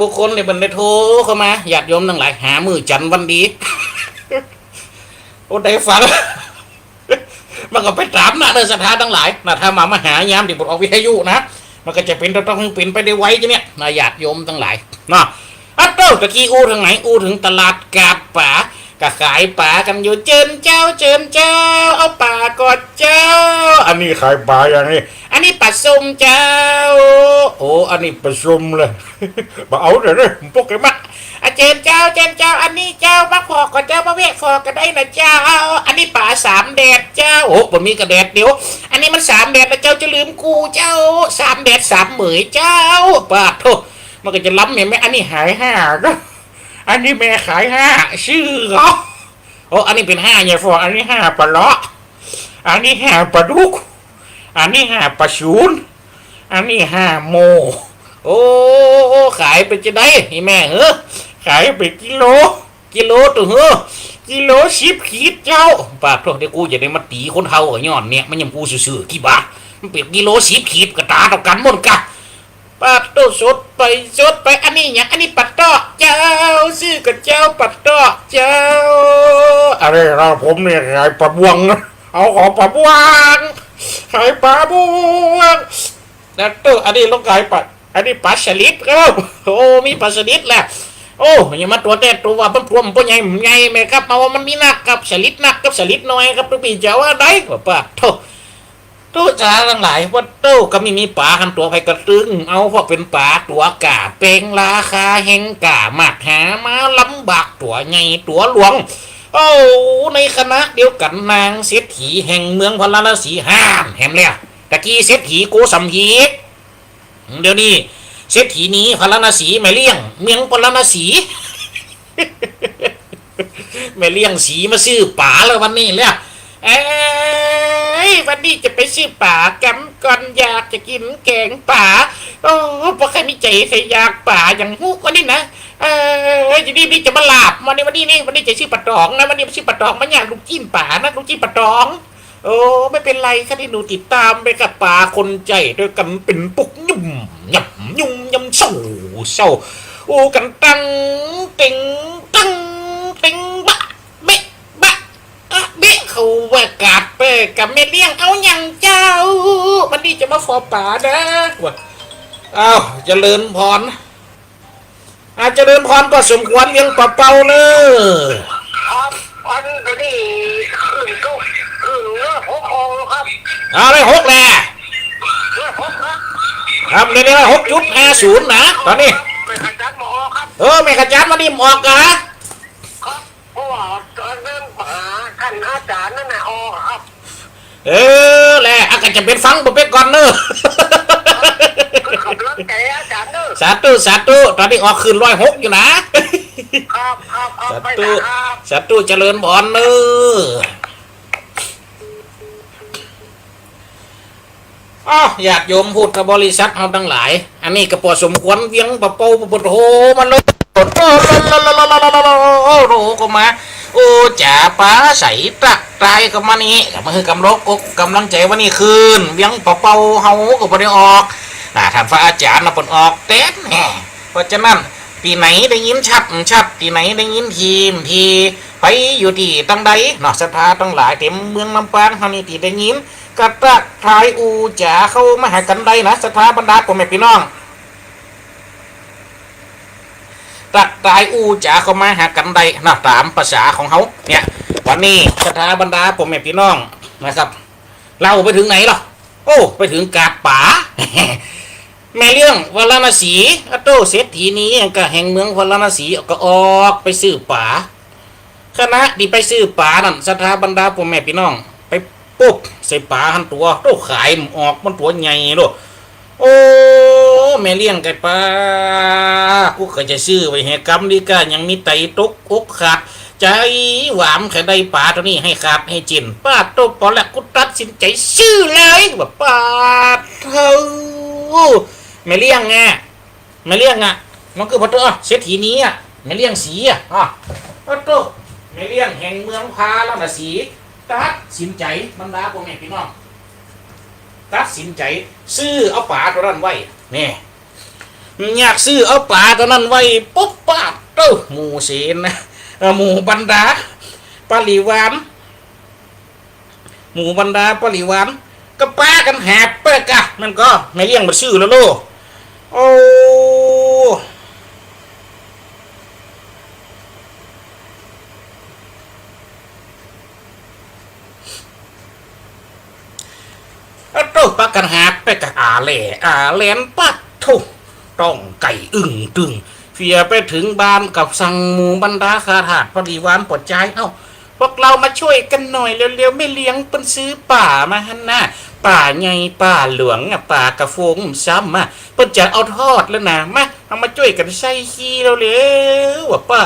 คคลในบรรดาโทรเข้ามาญาติโยมทั้งหลายหามือจันทร์วันดีโอ้ได้ฟังมันก็ไปตามนะเดินสถานทั้งหลายนะถ้ามาหายามที่บทออกวิทยุนะมันก็จะเป็นต้องเป็นไปได้ไว้จ้ะเนี่ยนะญาติโยมทั้งหลายนะตะกี้อู้ทางไหนอู้ถึงตลาดกาดป่าก็ขายป่ากันอยู่เจินเจ้าเอาป่ากอดเจ้าอันนี้ขายป่าอย่างนี้อันนี้ปลาส้มเจ้าโอ้อันนี้ปลาส้มเลยมาเอาเดี๋ยวนี้พวกไอ้มาเจินเจ้าอันนี้เจ้ามาขอกับเจ้ามาเวกขอกันได้นะเจ้าอันนี้ป่า3 แดดเจ้าโอ้ผมมีกระแดดเดี๋ยวอันนี้มัน3 แดดแล้วเจ้าจะลืมกูเจ้า3 แดด3 เหมยเจ้าปาดโธ่มันก็จะล้ำเนี่ยแม่อันนี้หาย5ก็อันนี้แม่ขาย5ชื่อเขาโอ้อันนี้เป็น5ใหญ่ฟออันนี้5ปลาเลาะอันนี้5ปลาดุกอันนี้5ปลาชูนอันนี้5โมโอ้ขายไปจะได้แม่ขายไปกิโลตัวกิโล10 ขีดเจ้าปากโทษเดี๋ยวกูจะได้มาตีคนเฮาย้อนเนี่ยมันยังกูซื่อๆกี่บาทมันเป็นกิโล10 ขีดกระตาต่อกันหมดกะปัดโตสดไปอันนี้อย่างอันนี้ปัดโตเจ้าซื้อกับเจ้าปัดโตเจ้าอะไรเราผมเนี่ยขายปลาบวงเอาของปลาบวงขายปลาบวงแล้วตัวอันนี้ลงขายปลาอันนี้ปลาสลิดครับโอ้มีปลาสลิดแหละโอ้ยมาตัวแต่ตัวว่ามันพวมตัวใหญ่ไหมครับมาว่ามันมีนักกับสลิดนักกับสลิดน้อยครับตัวปีเจ้าว่าได้ป่ะโตตู้จ่าทั้งหลายว่าตู้ก็มีป่าหันตัวไปกระตึงเอาเพราะเป็นป่าตัวกาเป่งราคาแห่งกาหมักหามาลำบากตัวใหญ่ตัวหลวงโอ้ในคณะเดียวกันนางเศรษฐีแห่งเมืองพาราณสีห้ามแหมแล้วตะกี้เศรษฐีโกสัมพีเดี๋ยวนี้เศรษฐีนี้พาราณสีไม่เลี้ยงเมืองพาราณสีไม่เลี้ยงสีมาซื้อป่าแล้ววันนี้แล้ววันนี้จะไปซื้อป่าแกมก่อนอยากจะกินแกงป่าโอ้เพราะใครมีใจใครอยากป่าอย่างฮุกวันนี้นะจะนี่จะมาลาบวันนี้จะซื้อปลาตองนะวันนี้ซื้อปลาตองมาอย่างลูกจิ้นป่านะลูกจิ้นปลาตองโอ้ไม่เป็นไรค่ะที่หนูติดตามไปกับป่าคนใจด้วยกันเป็นปุกยุ่มยำเศร้า อูกันตังติงตังติงบะเบะบะอะเบะเขาว่ากาดเป้กับแม่เลี้ยงเอาอย่างเจ้ามันนี่จะมาขอป่านะวะอ้าวเจริญพรอาจเจริญพรก็สมควรเลี้ยงปลาเป่าเนอะครับอันนี้ขึ้นก็ขึ้นเรื่องหกองครับเอาเลย6แหละเรื่องหกครับเรียกว่า6.50นะตอนนี้เป็นขจัดหมอครับไม่ขจัดมาดิมออกกันครับเพราะว่าตอนนั้นท่านอาจารย์นั่นน่ะออกครับแหละอาจจะเป็นฟังบ่เป็นก่อนเนอะขับรถแกอาจารย์เนอะสาธุตอนนี้ออกคืน106อยู่นะครับสาธุเจริญพรเนอะญาติโยมพุทธบริษัทเราทั้งหลายอันนี้ก็พอสมควรเวียงปะเป่าปะโหมันเลยโอ้ก็มาโอ้จ่าป้าใส่ตักตายก็มานี่ก็มาคือกำลังอกกำลังใจวันนี้คืนเวียงปะเป่าเฮาก็บ่ได้ออกท่านพระอาจารย์น่ะเพิ่นออกเต็มแน่เพราะฉะนั้นปีไหนได้ยินชัดปีไหนได้ยินทีไปอยู่ที่ตั้งใดเนาะศรัทธาทั้งหลายเต็มเมืองลำปางเฮานี่ที่ได้ยินกระตักทายอูจ๋าเข้ามาหากันได้นะศรัทธาบรรดาพ่อแม่พี่น้องตักทายอูจ๋าเข้ามาหากันได้นะตามภาษาของเขาเนี่ยวันนี้ศรัทธาบรรดาพ่อแม่พี่น้องนะครับเล่าไปถึงไหนหรอไปถึงกาดป่าแม่เรื่องวาราณสีโตเศรษฐีนี้ก็แห่งเมืองวาราณสีก็ออกไปซื้อป่าคณะที่ไปซื้อป่านั่นศรัทธาบรรดาพ่อแม่พี่น้องไปปุ๊บใส่ป่าหันตัวโตขายออกมันตัวใหญ่โลแม่เลี้ยงไก่ป่ากูเคยจะซื้อไว้ให้กำดีก็ยังมีไตตกอกขาดใจหวามแค่ได้ป่าตัวนี้ให้ขาดให้จินป้าโตปอแล้วกูตัดสินใจซื้อเลยว่าป้าเท่าไม่เลี้ยงไงไม่เลี้ยงอ่ะมันคือพอตัวเศรษฐีนี้อ่ะไม่เลี้ยงสีอ่ะพอตัวไม่เลี้ยงแห่งเมืองพาแล้วนะสีตัดสินใจบรรดาพวกแม่พี่น้องตัดสินใจซื้อเอาป่าตัวนั้นไว้นี่อยากซื้อเอาป่าตัวนั้นไว้ปุ๊บป้าเต้าหมู่เสนนะหมู่บรรดาปริวารหมู่บรรดาปริวารก็ป้ากันแหบเป้กะมันก็ไม่เลี้ยงมาชื่อแล้วโลโป้ากันแหบเป้กะอาแหลนปัดทุต้องไก่อึ่งตึงเฟียไปถึงบ้านกับสั่งหมู่บรรดาคาถาปริวารปลดใจพวกเรามาช่วยกันหน่อยเร็วๆไม่เลี้ยงเป็นซื้อป่ามาฮันน่ะป่าไงป่าหลวงป่ากระโฟงซ้ำมาเพิ่นจะเอาทอดแล้วนะมาเอามาช่วยกันใส่ขี้เร็วๆว่าป้า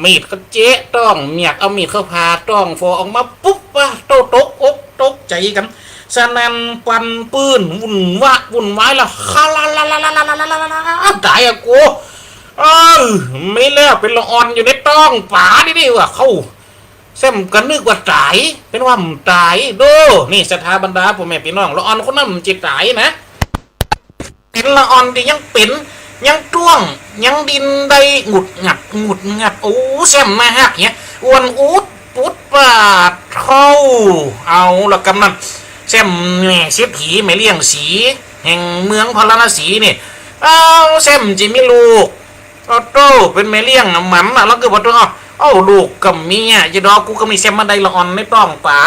มีดก็เจ๊ต้องเมียกเอามีดเข้าพาต้องฟอออกมาปุ๊บว่าโตตกอกตกใจกันสนันปันปืนวุ่นวายละคาลาตายอะกูไม่แล้วเป็นละอ่อนอยู่ในต้องป่าดิว่าเข้าเส้นกันนึกว่าตายเป็นว่ามันตายโดนี่ศรัทธาบรรดาพ่อแม่พี่น้องละอ่อนคนนั้นมันจะตายนะเป็นละอ่อนที่ยังเป็นยังจ้วงยังดินได้หงุดหงัดโอ้เส้นมาหักเนี่ยอ้วนอุดปุดปาดเข้าเอาละกำนันเส้นแม่เสียผีไม่เลี้ยงสีแห่งเมืองพาราณสีนี่เส้นจะมีลูกโตเป็นแม่เลี้ยงหมันแล้วก็พอตัวลูกกับเมียจะดอกกูก็มีเซมมาได้ละอ่อนในต้องป่า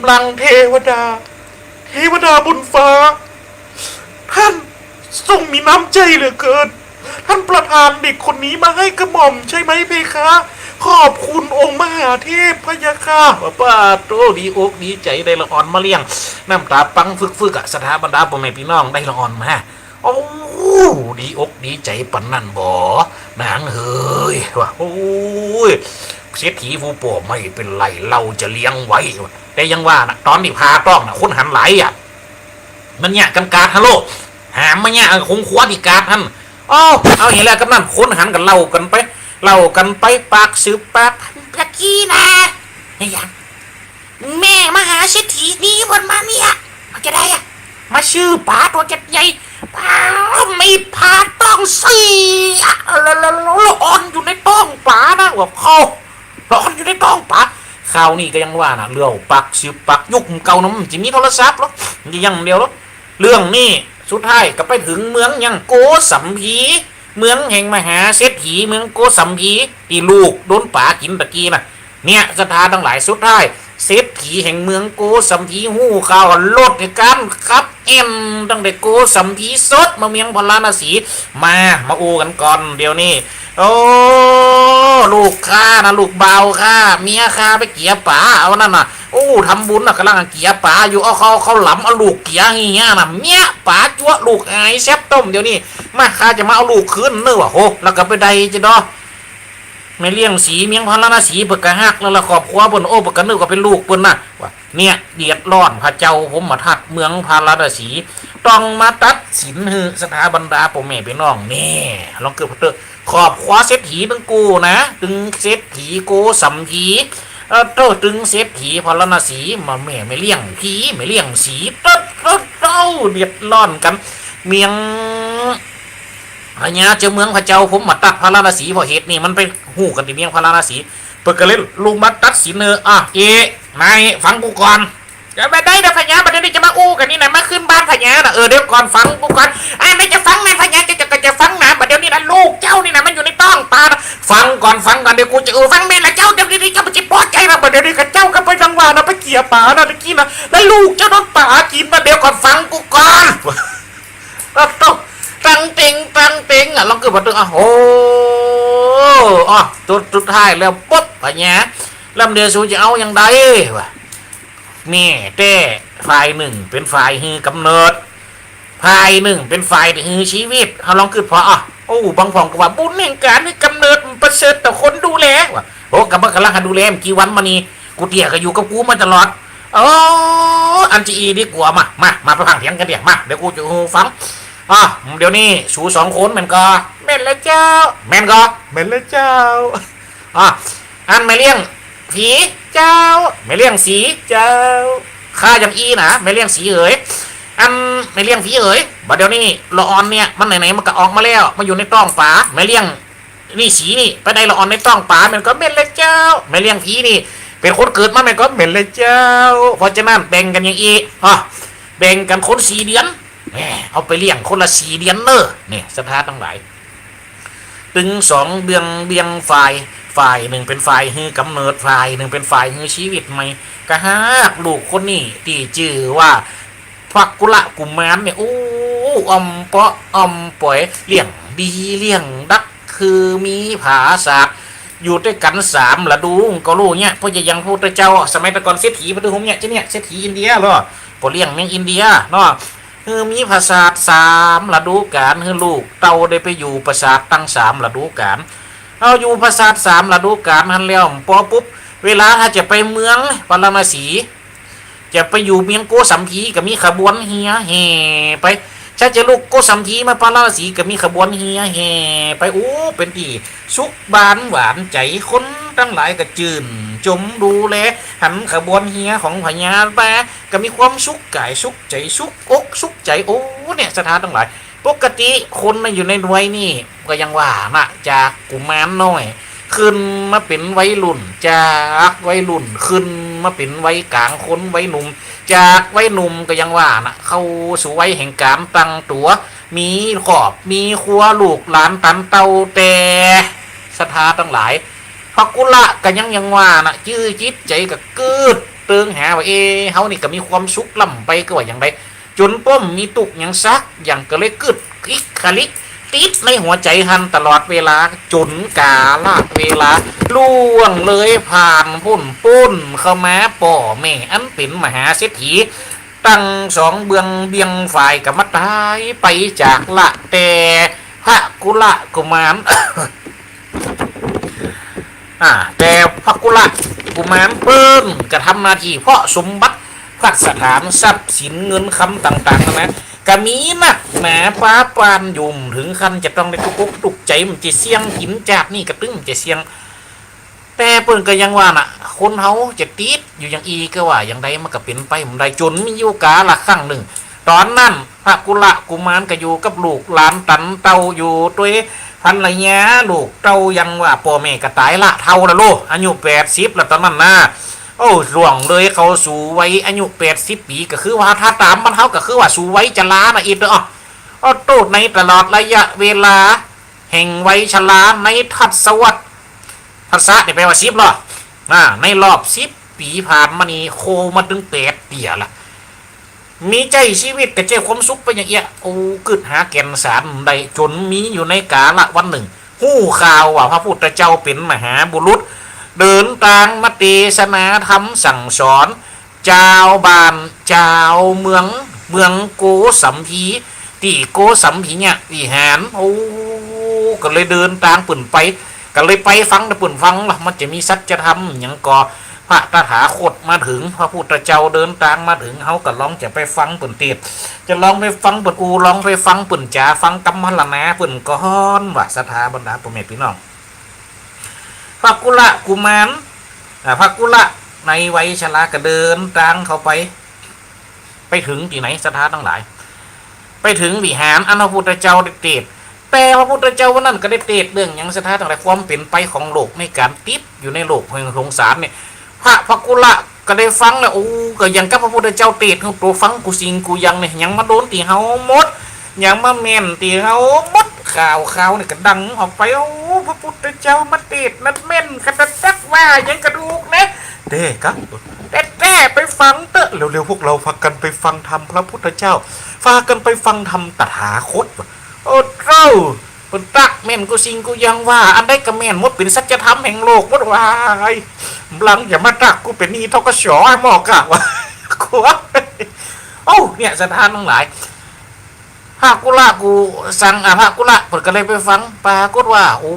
ลังเทวดาบนฟ้าท่านทรงมีน้ำใจเหลือเกินท่านประทานเด็กคนนี้มาให้กระหม่อมใช่ไหมเพคะขอบคุณองค์มหาเทพพยาค่ะป้าโตดีอกดีใจได้ละอ่อนมาเลี้ยงน้ำตาปังฟึกสถาบรรดาพ่อแม่พี่น้องได้ละอ่อนมาดีอกดีใจปันนั่นบ่นางเฮ้ยว่าเศรษฐีผู้ป่อไม่เป็นไรเราจะเลี้ยงไว้แต่ยังว่านะตอนที่พาต้องนะคนหันไหลมันเนี่ยกันกาดฮัลโหลหามมาเนี่ยคงคว้าที่กาดท่านเอาเห็นแล้วกันนั่นคนหันกันเล่ากันไปปากสืบปากตะกี้นะยังแม่มหาเศรษฐีนี้วันมาเนี่ยมันจะได้มาชื่อป๋าตัวจัดใหญ่ มีดผ่าต้องเสียแล้วอ่อนอยู่ในต้องป่านะว่าเขาอ่อนอยู่ในต้องป่าข่าวนี้ก็ยังว่านะเรื่องปักสิบปักยุคเก่านะมันจะมีโทรศัพท์หรอยังเดียวหรอเรื่องนี้สุดท้ายก็ไปถึงเมืองยังโกสัมพีเมืองแห่งมหาเศรษฐีเมืองโกสัมพีที่ลูกโดนป่ากินตะกี้นะเนี่ยสถานทั้งหลายสุดท้ายเศรษฐีแห่งเมืองโกสัมพีหู้ข่าวลดในการครับตั้งแต่โกสัมพีสดมาเมียงพลานาสีมาอูกันก่อนเดี๋ยวนี้โอ้ลูกข้านะลูกเบาข้าเมียข้าไปเกี่ยป่าเอานั่นน่ะโอ้ทำบุญน่ะกำลังเกี่ยป่าอยู่เอาเขาหลำเอาลูกเกี่ยเงี้ยน่ะเมียป่าจั่วลูกไอ้แซ่บต้มเดี๋ยวนี้มาข้าจะมาเอาลูกขึ้นเนื้อโหแล้วก็ไปใดจะดอไม่เลี้ยงสีเมียงพลานาสีเปิดกระหักแล้วละขอบครัวเปิ้นโอ้เปิดกระนึกก็เป็นลูกเปิ้นน่ะว่าเนี่ยเดือดร้อนพระเจ้าผมมาทัดเมืองพาราณสีต้องมาตัดสินหือสถาบรรดาพ่อแม่พี่น้องนี่ลองเกิดเถอะขอบคว้าเศรษฐีตึงกูนะตึงเศรษฐีโกสัมพีโตตึงเศรษฐีพาราณสีมาแม่ไม่เลี้ยงผีไม่เลี้ยงสีเต้เดือดร้อนกันเมียงพญาเจ้าเมืองพระเจ้าผมมาตัดพาราณสีเพราะเหตุนี่มันไปหู้กันที่เมียงพาราณสีเปิดกระเล่นลุงมาตัดสินเนอนายฟังกูก่อนจะไปได้นะพญาประเดี๋ยวนี้จะมาอู้กันนี่นะมาขึ้นบ้านพญาน่ะเดี๋ยวก่อนฟังกูก่อนไม่จะฟังนายพญาจะฟังนะประเดี๋ยวนี้นะลูกเจ้านี่นะมันอยู่ในต้องตาฟังก่อนเดี๋ยวกูจะฟังแม่ละเจ้าเดี๋ยวนี้เจ้ามันจะปอดใจนะประเดี๋ยวนี้กับเจ้าก็ไปจังหวะนะไปเกี่ยป่านะตะกี้นะแล้วลูกเจ้าโดนป่ากินนะเดี๋ยวก่อนฟังกูก่อนต้องตั้งเต็งลองเกิดมาตึงโอ้สุดท้ายแล้วปุ๊บพญาลำเดือสูจะเอาอย่างใดวะแม่แต่ฝ่ายหนึ่งเป็นฝ่ายฮือกำเนิดฝ่ายหนึ่งเป็นฝ่ายฮือชีวิตเขาลองคิดพอบางฝ่องก็ว่าบุญแห่งการให้กำเนิดประเสริฐแต่คนดูแลว่ะกับกำลังดูแลกี่วันมานี่กูเตี่ยก็อยู่กับกูมาตลอดอันจีดีกว่ามาไปฟังเถียงกันเดี๋ยวมาเดี๋ยวกูจะฟังเดี๋ยวนี้สูสองคนมันก็แม่นละเจ้าแม่นละเจ้าอันไม่เลี้ยงผีเจ้าไม่เลี้ยงสีเจ้าข้าอย่างนะไม่เลี้ยงสีเอ๋ยอันไม่เลี้ยงผีเอ๋ยบัดเดี๋ยวนี้ละออนเนี่ยมันไหนมันก็ออกมาแล้วมาอยู่ในต้องป่าไม่เลี้ยงนี่สีนี่ไปได้ละออนในต้องป่ามันก็เป็นละเจ้าไม่เลี้ยงผีนี่เป็นคนเกิดมามันก็เป็นละเจ้าเพราะฉะนั้นแบ่งกันอย่างแบ่งกันคน4 เดือนเอาไปเลี้ยงคนละ4 เดือนเนี่ยสถานทั้งหลายตึง2 เบียงฝ่ายหนึ่งเป็นฝ่ายฮือกำเนิดฝ่ายหนึ่งเป็นฝ่ายฮือชีวิตใหม่กะฮากลูกคนนี้ที่ชื่อว่าพักกุละกุมารเนี่ยอมเปาะอมป่อยเลี้ยงดีเลี้ยงดักคือมีผาศาสตร์อยู่ด้วยกัน3 ละดูก็รู้เนี่ยเพราะยังพูดเจ้าสมัยตะก่อนเศรษฐีพระดุมเนี่ยเศรษฐีอินเดียหรอพอเลี้ยงเมืองอินเดียเนาะมีภาษา3 ฤดูกาลลูกเต่าได้ไปอยู่ปราสาทตั้ง3 ฤดูกาลเอาอยู่ปราสาท3 ฤดูกาลนั้นแล้วพอปุ๊บเวลาถ้าจะไปเมืองปาราณสีจะไปอยู่เมียงโกสัมพีก็มีขบวนเฮียแห่ไปถ้าจะลูกโกสัมพีมาปาราณสีก็มีขบวนเฮียแห่ไปเป็นที่สุขบานหวานใจคนทั้งหลายก็จื่นจมดูแลหันขบวนเฮียของพญาแปก็มีความสุขกายสุขใจสุขอกสุขใจเนี่ยสถานทั้งหลายปกติคนอยู่ในวัยนี่ก็ยังว่านะจากกุมารน้อยขึ้นมาเป็นวัยรุ่นจากวัยรุ่นขึ้นมาเป็นวัยกลางคนวัยหนุ่มจากวัยหนุ่มก็ยังว่านะเข้าสู่วัยแห่งการตั้งตัวมีครอบมีครัวลูกหลานตันเต่าแต่สถานทั้งหลายพักกุละก็ยังว่านะจื้อจิตใจก็เกิดเติงหาว่าเฮานี่ก็มีความสุขล่ำไปก็ว่าอย่างไรจนป้อมมีตุกอย่างซักอย่างก็เลยกึดอิกคลิกติดในหัวใจหันตลอดเวลาจนกาลเวลาล่วงเลยผ่านปุ้นเข้ามาป่อแม่อันเป็นมหาเศรษฐีตั้ง2 เบียงฝ่ายกับมาตายไปจากละแต่พระกุละกุมาร แต่พระกุละกุมารเปิ้นจะทำหน้าที่เพราะสมบัติพัสถานทรัพย์สินเงินคำต่างๆนะก็มีนักหนาฟ้าปานยุ่มถึงคันจะต้องได้ตุกใจมันจะเสี่ยงหินจากนี่กระตึ้งจะเสี่ยงแต่เปิ้นก็ยังว่าน่ะคนเฮาจะติดอยู่อย่างก็ว่าอย่างใดมันก็เป็นไปมันได้จนมีอยู่กาละครั้งหนึ่ง ตอนนั้นพระกุละกุมารก็อยู่กับลูกหลานตันเต้าอยู่ด้วยพันระยะลูกเต้ายังว่าพ่อแม่ก็ตายละเท่าละโลอายุ80แล้วตอนนั้นนะโอ้ร่วงเลยเขาสู่ไว้อายุ80 ปีก็คือว่าถ้าตามมันเท่าก็คือว่าสู่ไว้จะล้านะอีกเด้อโตในตลอดระยะเวลาแห่งไว้ชราในทศวรรษภาษาเนี่ยแปลว่า10หรอในรอบ10 ปีผ่านมานี่โคมาถึง8 ปีละมีใจชีวิตกับใจความสุขไปอย่างเงี้ยโอ้กึดหาแก่นสารใดจนมีอยู่ในกาละวันหนึ่งหู้ข่าวว่าพระพุทธเจ้าเป็นมหาบุรุษเดินทางมาเทศนาธรรมสั่งสอนเจ้าบ้านเจ้าเมืองโกสัมพีที่โกสัมพีเนี่ยวิหารโอ้ก็เลยเดินทางปุ่นไปก็เลยไปฟังนะปุ่นฟังละมันจะมีสัจธรรมอย่างก่อพระตถาคตมาถึงพระพุทธเจ้าเดินทางมาถึงเขาก็ลองจะไปฟังปุ่นเตียดจะลองไปฟังปุ่นอูลองไปฟังปุ่นจ่าฟังกรรมละนะปุ่นก้อนว่าสถาบรรดาพ่อแม่พี่น้องพระกุละกุมารพระกุละในวัยชราก็เดินทางเข้าไปถึงที่ไหนสถานทั้งหลายไปถึงวิหารอันพระพุทธเจ้าได้เทศแต่พระพุทธเจ้าวันนั้นก็ได้เทศเรื่องอย่างสถานต่างๆความเป็นไปของโลกในการติดอยู่ในโลกแห่งสงสารเนี่ยพระกุละก็ได้ฟังแล้วโอ้ก็ยังกับพระพุทธเจ้าเทศของตัวฟังกูสิงกูยังเนี่ยยังมาโดนตีเฮาหมดยังมาเมนตีเฮาหมดข่าวเนี่ยก็ดังออกไปโอ้พระพุทธเจ้ามาเทศนั่นเม่นกระตักว่ายังกระดูกนะเด้ครับแต่ไปฟังเตอะเร็วๆพวกเราพากันไปฟังธรรมพระพุทธเจ้าพากันไปฟังธรรมตถาคตโอ้เจ้าเป็นตักแม่นกูสิงกูยังว่าอันได้กระแม่นมดเป็นสัจธรรมแห่งโลกมดว่าไอ้หลังอย่ามาตักกูเป็นนี่ทกศให้หมอกะวะกูโอ้เนี่ยสถานทั้งหลายพระกุละกูสั่งพระกุละเปิดก็เลยไปฟังปรากฏว่าโอ้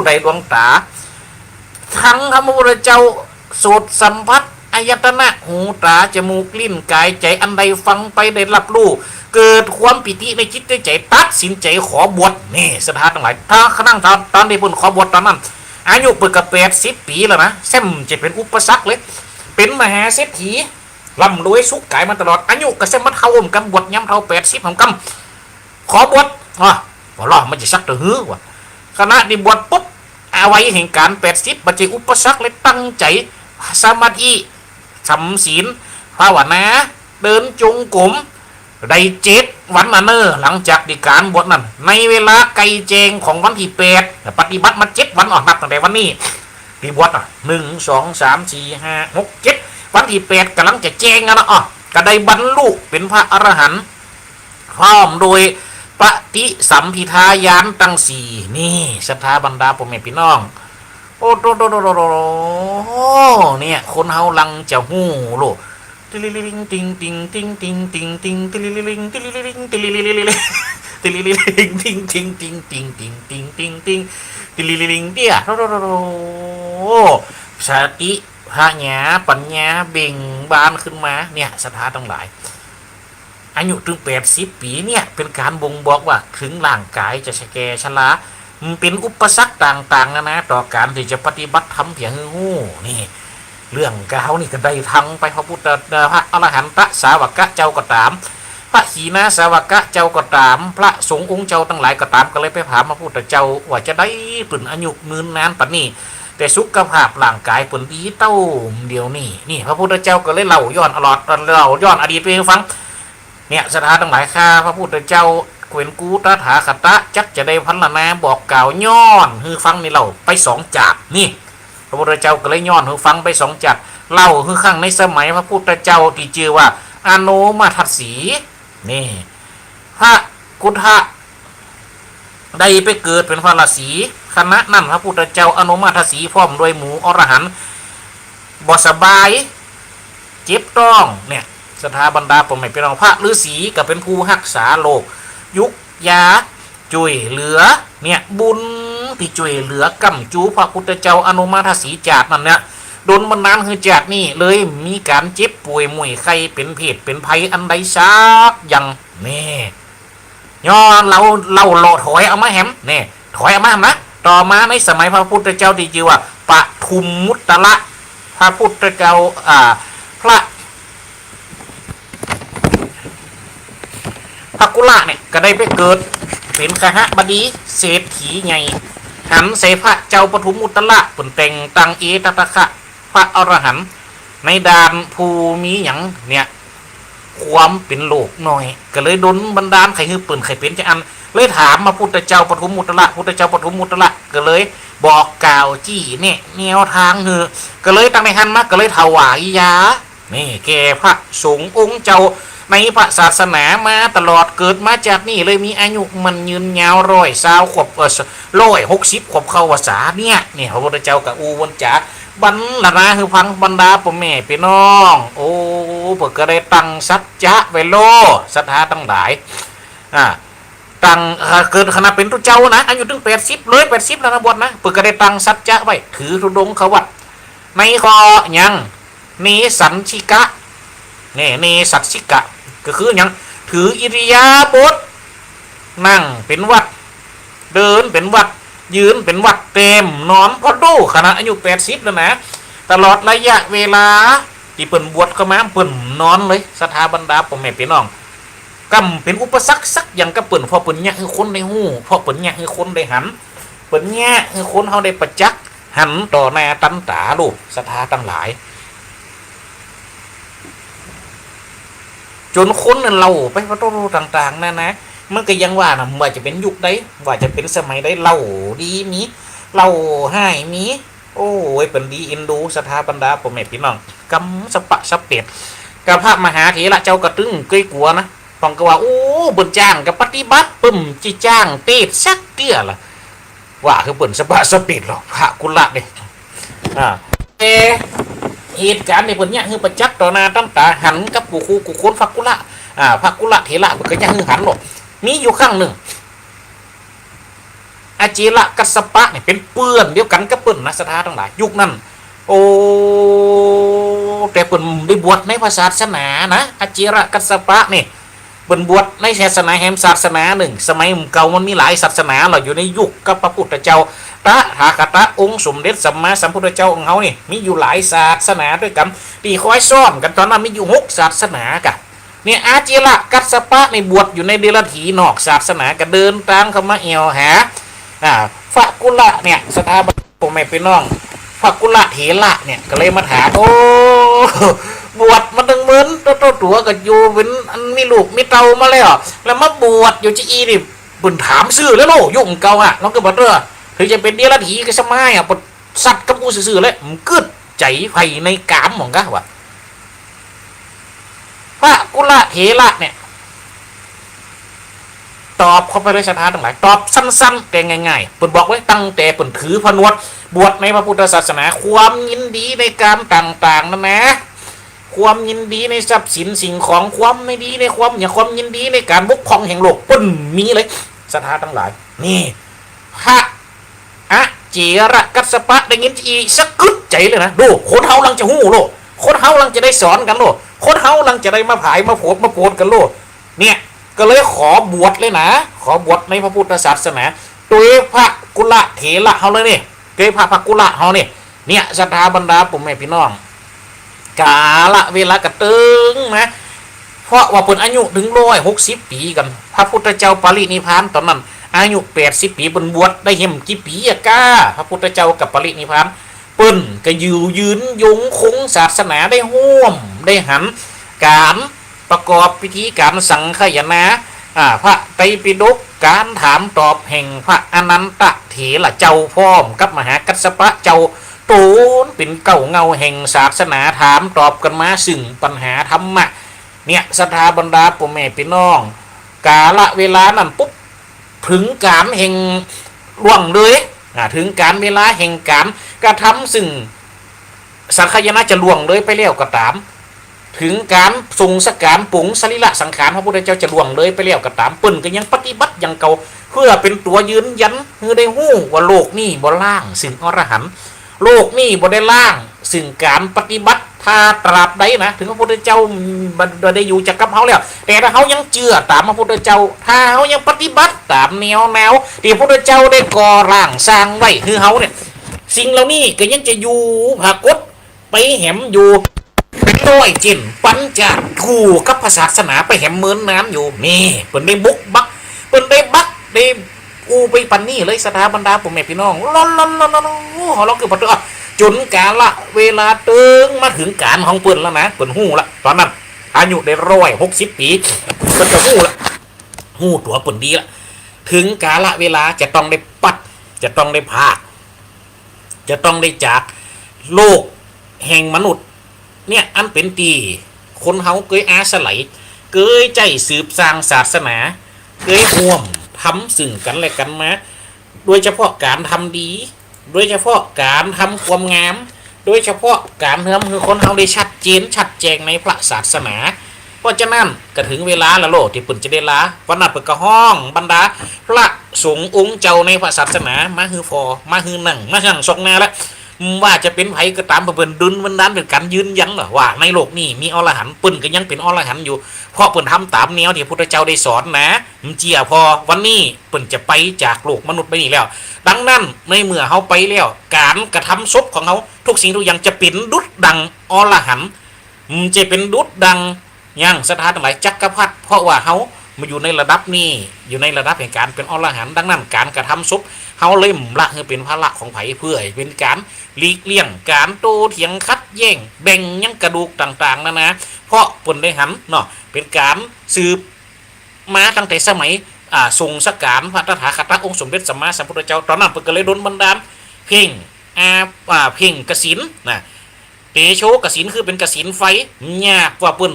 ได้ดวงตาทั้งพระพุทธเจ้าโสดสัมผัสอายตนะหูตาจมูกลิ้นกายใจอันใดฟังไปได้รับรู้เกิดความปิติในจิตในใจตัดสินใจขอบวชนี่สถานทั้งหลายถ้าขนั่งตอนที่พุ่นขอบวชตอนนั้นอายุเปิดกับ80 ปีแล้วนะเส้นจะเป็นอุปสรรคเลยเป็นมหาเศรษฐีร่ำรวยสุขกายมาตลอดอายุก็เส้นมันเท่าอมกันบวชย้ำเท่า80ของกำขอบวชว่าล่อมันจะสักตัวหื้อวะขณะที่บวชปุ๊บเอาไว้แห่งการ80บัจจิอุปสรรคเลยตั้งใจสมาธิสำศีลภาวนาเดินจงกรมได้7 วันหลังจากที่การบวชนั้นในเวลาไกลแจงของวันที่8ปฏิบัติมา7 วันนับตั้งแต่วันนี้ที่บวช1 2 3 4 5 6 7วันที่8กำลังจะแจงก็ได้บรรลุเป็นพระอรหันต์พร้อมโดยปฏิสัมภิทายานตั้ง4นี่ศรัทธาบรรดาพ่อแม่พี่น้องโอ้โดเนี่ยคนเฮาลังจะหู้โลติลิลิงติงติงติงติงติงติงติลิลิงติลิลิงติลิลิลิลิติลิลิงติงติงติงติงติงติงติงติงติลิลิงเตี้ยสติพระญาปัญญาเบ่งบานขึ้นมาเนี่ยศรัทธาทั้งหลายอายุถึง80 ปีเนี่ยเป็นการบ่งบอกว่าถึงร่างกายจะแก่ชรามันเป็นอุปสรรคต่างๆนะต่อการที่จะปฏิบัติธรรมเพียงหูนี่เรื่องกาวนี่ก็ได้ทั้งไปพระพุทธพระอรหันตสาวกะเจ้าก็ตามพระขีณาสาวกะเจ้าก็ตามพระสงฆ์องค์เจ้าทั้งหลายก็ตามก็เลยไปถามพระพุทธเจ้าว่าจะได้ปืนอายุยืนนานปานนี้แต่สุขภาพร่างกายปืนดีเต้าเดียวนี่พระพุทธเจ้าก็เลยเล่าย้อนอดีตไปให้ฟังเนี่ยสถานทั้งหลายข้าพระพุทธเจ้าเวนกูตถาคตจักจะได้พันละนาบอกกล่าวย้อนคือฟังนี่เราไป2 จากนี่พระพุทธเจ้าก็เลยย้อนคือฟังไป2 จากเล่าคือข้างในสมัยพระพุทธเจ้าที่ชื่อว่าอโนมาทัสสีนี่พระกุฏะได้ไปเกิดเป็นพระฤาษีคณะนั้นพระพุทธเจ้าอโนมาทัสสีพร้อมด้วยหมู่อรหันต์บ่สบายเจ็บต้องเนี่ยสถาบรรดาผมไม่เป็นรองพระฤาษีก็เป็นผู้รักษาโลกยุกยาช่วยเหลือเนี่ยบุญที่ช่วยเหลือกำจูพระพุทธเจ้าอนุมาทสีจาดนั่นเนี่ยโดนมันนานคือจาดนี่เลยมีการเจ็บป่วยมุ่ยไข้เป็นเพศเป็นภัยอันใดซักอย่างนี่ย้อนเราโลถอยเอามาแหมนี่ถอยเอามานะต่อมาในสมัยพระพุทธเจ้าที่ชื่อว่าปทุมมุตตะพระพุทธเจ้าพระ พระกุละเนี่ยก็ได้ไปเกิดเป็นคหบดีเศรษฐีใหญ่หันเสพระเจ้าปทุมอุตระเปิ่นแต่งตังเอตตะคะพระอรหันต์ในดานภูมีหยังเนี่ยความเป็นโลกหน่อยก็เลยดลบันดาลใครคือเปิ่นใครเป็นจะอันเลยถามมาพุทธเจ้าปทุมอุตระพุทธเจ้าปทุมอุตระก็เลยบอกกล่าวจี้เนี่ยแนวทางก็เลยตั้งในหันมาก็เลยถวายยานี่แก่พระสงฆ์องค์เจ้าในพระศาสนามาตลอดเกิดมาจากนี่เลยมีอายุมันยืนยาว120 ขวบ160 ขวบเข้าภาษาเนี่ยพระพุทธเจ้ากับอูวนจ๋าบรรลนาคือพังบรรดาพ่อแม่พี่น้องโอ้เปิดก็ได้ตั้งสัจจะไว้โลศรัทธาตั้งหลายตั้งเกิดขณะเป็นตุเจ้านะอายุถึง80เลย80แล้วนะบวชนะเปิดก็ได้ตั้งสัจจะไว้ถือธุดงค์เขาวัดในคอยังเนสันชิกะเนสัตชิกะก็คือยังถืออิริยาบถนั่งเป็นวัดเดินเป็นวัดยืนเป็นวัดเต็มนอนพอดูขณะอายุ80แล้วนะตลอดระยะเวลาที่เปิ่นบวชเข้ามาเปิ่นนอนเลยสถาบรรดาพ่อแม่พี่น้องกำเป็นอุปสรรคสักอย่างก็เปิ่นพอเปิ่นเนี่ยคือคนในหูพอเปิ่นเนี่ยคือคนได้หันเปิ่นเนี่ยคือคนเขาได้ประจักษ์หันต่อหน้าตันตาลูกสถาตั้งหลายจนคนนั้นเราไปพระโตต่างๆนะมันก็ยังว่านะว่าจะเป็นยุคใดว่าจะเป็นสมัยใดเล่าดีมีเล่าให้มีโอ้ยเป็นดีอินดูสถาบรรดาพ่อแม่พี่น้องกำสปะสเปดกับพระมหาเถระเจ้ากระตึงเกยกลัวนะฟังก็ว่าโอ้บนจ้างกับปฏิบัติปึ้มจีจ้างเตดสักเตี้ยล่ะว่าคือเปิ่นสปะสเปดหรอกพระกุละเนี่ยเหตุการณ์ในบนเนี้ยคือประจักษ์ต่อหน้าตั้งตาหันกับปู่ครูกุคนฟักกุละฟักกุละเถระมันก็ยังคือหันหรอกมีอยู่ข้างหนึ่งอาจิระกัสสปะเนี่ยเป็นเปื้อนเดียวกันกับเปื้อนนะสถาทั้งหลายยุคนั้นโอ้แต่เปื้อนได้บวชในศาสนานะอาจิระกัสสปะเนี่ยเปื้อนบวชในศาสนาแห่งศาสนาหนึ่งสมัยเก่ามันมีหลายศาสนาเราอยู่ในยุคกับพระพุทธเจ้าพระหากตะองค์สมเด็จสัมมาสัมพุทธเจ้าของเขานี่มีอยู่หลายศาสนาด้วยกันตีคอยซ่อนกันตอนนั้นมีอยู่6 ศาสนากันเนี่ยอาจิระกัสสปะในบวชอยู่ในเดรัจฉีนอกศาสนาก็เดินตามเข้ามาเอวหาฟักกุละเนี่ยสถาบันพ่อแม่พี่น้องฟักกุละเถระเนี่ยก็เลยมาถามโอ้บวชมาตั้งเหมือนตัวก็อยู่เป็นมีลูกมีเตามาแล้วมาบวชอยู่จีอีนี่ปุ่นถามซื่อแล้วโน่ยุ่งเก่าน้องก็บอกถึงจะเป็นเดรัจฉีก็สมัยปดสัตว์กับกูซื่อเลยมันกึดใจไผ่ในกามของกะวะพระกุละเถระเนี่ยตอบเข้าไปเลยสถานทั้งหลายตอบสั้นๆแต่ง่ายๆเปิ่นบอกไว้ตั้งแต่เปิ่นถือพนวดบวชในพระพุทธศาสนาความยินดีในการต่างๆนั่นนะความยินดีในทรัพย์สินสิ่งของความไม่ดีในความยินดีในการบุกครองแห่งโลกเปิ่นมีเลยสถานทั้งหลายนี่พระจิระกัสสปะได้ยินอีสักกึดใจเลยนะดูคนเฮาลังจะหู้โลกคนเฮาลังจะได้สอนกันโลกคนเฮาลังจะได้มาผายมาโพดกันโลกเนี่ยก็เลยขอบวชเลยนะขอบวชในพระพุทธศาสนาตัวพระกุละเถระเฮาเลยนี่ตัวพระกุละเฮาเนี่ยศรัทธาบรรดาปู่แม่พี่น้องกาละเวลากระตึงนะเพราะว่าเปิ่นอายุถึง160 ปีกันพระพุทธเจ้าปรินิพพานตอนนั้นอายุ80 ปีเปิ่นบวชได้เห็มกี่ปีอะก้าพระพุทธเจ้ากับปรินิพพานเปิ่นก็ยืนยงคงศาสนาได้ห่วมได้หันการประกอบพิธีการสังฆายนาพระไตรปิฎกการถามตอบแห่งพระอนันตเถระเจ้าพร้อมกับมหากัสสปะเจ้าตูนเป็นเก่าเงาแห่งศาสนาถามตอบกันมาซึ่งปัญหาธรรมะเนี่ยศรัทธาบรรดาพ่อแม่พี่น้องกาละเวลานั้นปุ๊บถึงการแห่งล่วงเลยถึงการเวลาแห่งการกระทำซึ่งสังฆายนาจะล่วงเลยไปแล้วก็ตามถึงการทรงสการปุงสรีระสังขารพระพุทธเจ้าจะล่วงเลยไปแล้วก็ตามเปิ้นก็ยังปฏิบัติอย่างเก่าเพื่อเป็นตัวยืนยันคือได้ฮู้ว่าโลกนี้บ่ล่างสิ่งอรหันต์โลกนี้บ่ได้ล่างสิ่งการปฏิบัติถ้าตราบใดนะถึงพระพุทธเจ้าได้อยู่จักกับเฮาแล้วแต่ถ้าเฮายังเชื่อตามพระพุทธเจ้าถ้าเฮายังปฏิบัติตามแนวที่พระพุทธเจ้าได้ก่อร่างสร้างไว้คือเฮาเนี่ยสิ่งเหล่านี้ก็ยังจะอยู่ปรากฏไปแหมอยู่เป็น ร้อยจินปัญจถูกกับศาสนาไปแหมเมินน้ำอยู่นี่เปิ่นได้บุกบักเปิ่นได้บักได้อูไปปันนี่เลยสถาบรรดาผมแม่พี่น้องล้อนเราคือพอตัวจนกาละเวลาตึงมาถึงการของเปิ่นแล้วนะเปิ่นหู้ละตอนนั้นอายุได้160 ปีเปิ่นจะหู้ละหู้ตัวเปิ่นดีละถึงกาละเวลาจะต้องได้ปัดจะต้องได้พากจะต้องได้จากโลกแห่งมนุษย์เนี่ยอันเป็นตีคนเฮาเคยอาศัยเคยใจสืบสร้างศาสนาเคยร่วมทำสิ่งกันและกันมาโดยเฉพาะการทำดีโดยเฉพาะการทำความงามโดยเฉพาะการเฮือมคือคนเฮาได้ชัดเจนชัดแจงในพระศาสนาเพราะฉะนั้นก็ถึงเวลาละโลกที่เปิ่นจะได้ลาวันนั้นเปิ่นก็ห้องบรรดาพระสงฆ์องค์เจ้าในพระศาสนามาฮือฟอมาฮือหนังมาหั่งซอกหน้าแล้วว่าจะเป็นไผก็ตามเปิ่นดุลวันนั้นเป็นการยืนยันหรอว่าในโลกนี้มีอรหันต์เปิ่นก็ยังเป็นอรหันต์อยู่เพราะเปิ่นทำตามแนวที่พระพุทธเจ้าได้สอนนะเจียพอวันนี้เปิ่นจะไปจากโลกมนุษย์ไปนี่แล้วดังนั้นในเมื่อเฮาไปแล้วการกระทำศพของเฮาทุกสิ่งทุกอย่างจะเป็นดุจดังอรหันต์จะเป็นดุจดังอย่างสถานทั้งหลายจักรพรรดิเพราะว่าเฮามาอยู่ในระดับนี้อยู่ในระดับแห่งการเป็นอรหันต์ดังนั้นการกระทำศพเฮาเลยละให้เป็นภาระของไผเพื่อเป็นการหลีกเลี่ยงการโต้เถียงคัดแย้งแบ่งยังกระดูกต่างๆนะเพราะเพิ่นได้หันเนาะเป็นการสืบมาตั้งแต่สมัยทรงสการพระตถาคตองค์สมเด็จสัมมาสัมพุทธเจ้าตอนนั้นเพิ่นก็เลยโดนบันดาลเพ่งเพ่งกสิณนะเตโชกสิณคือเป็นกสิณไฟยากกว่าเพิ่น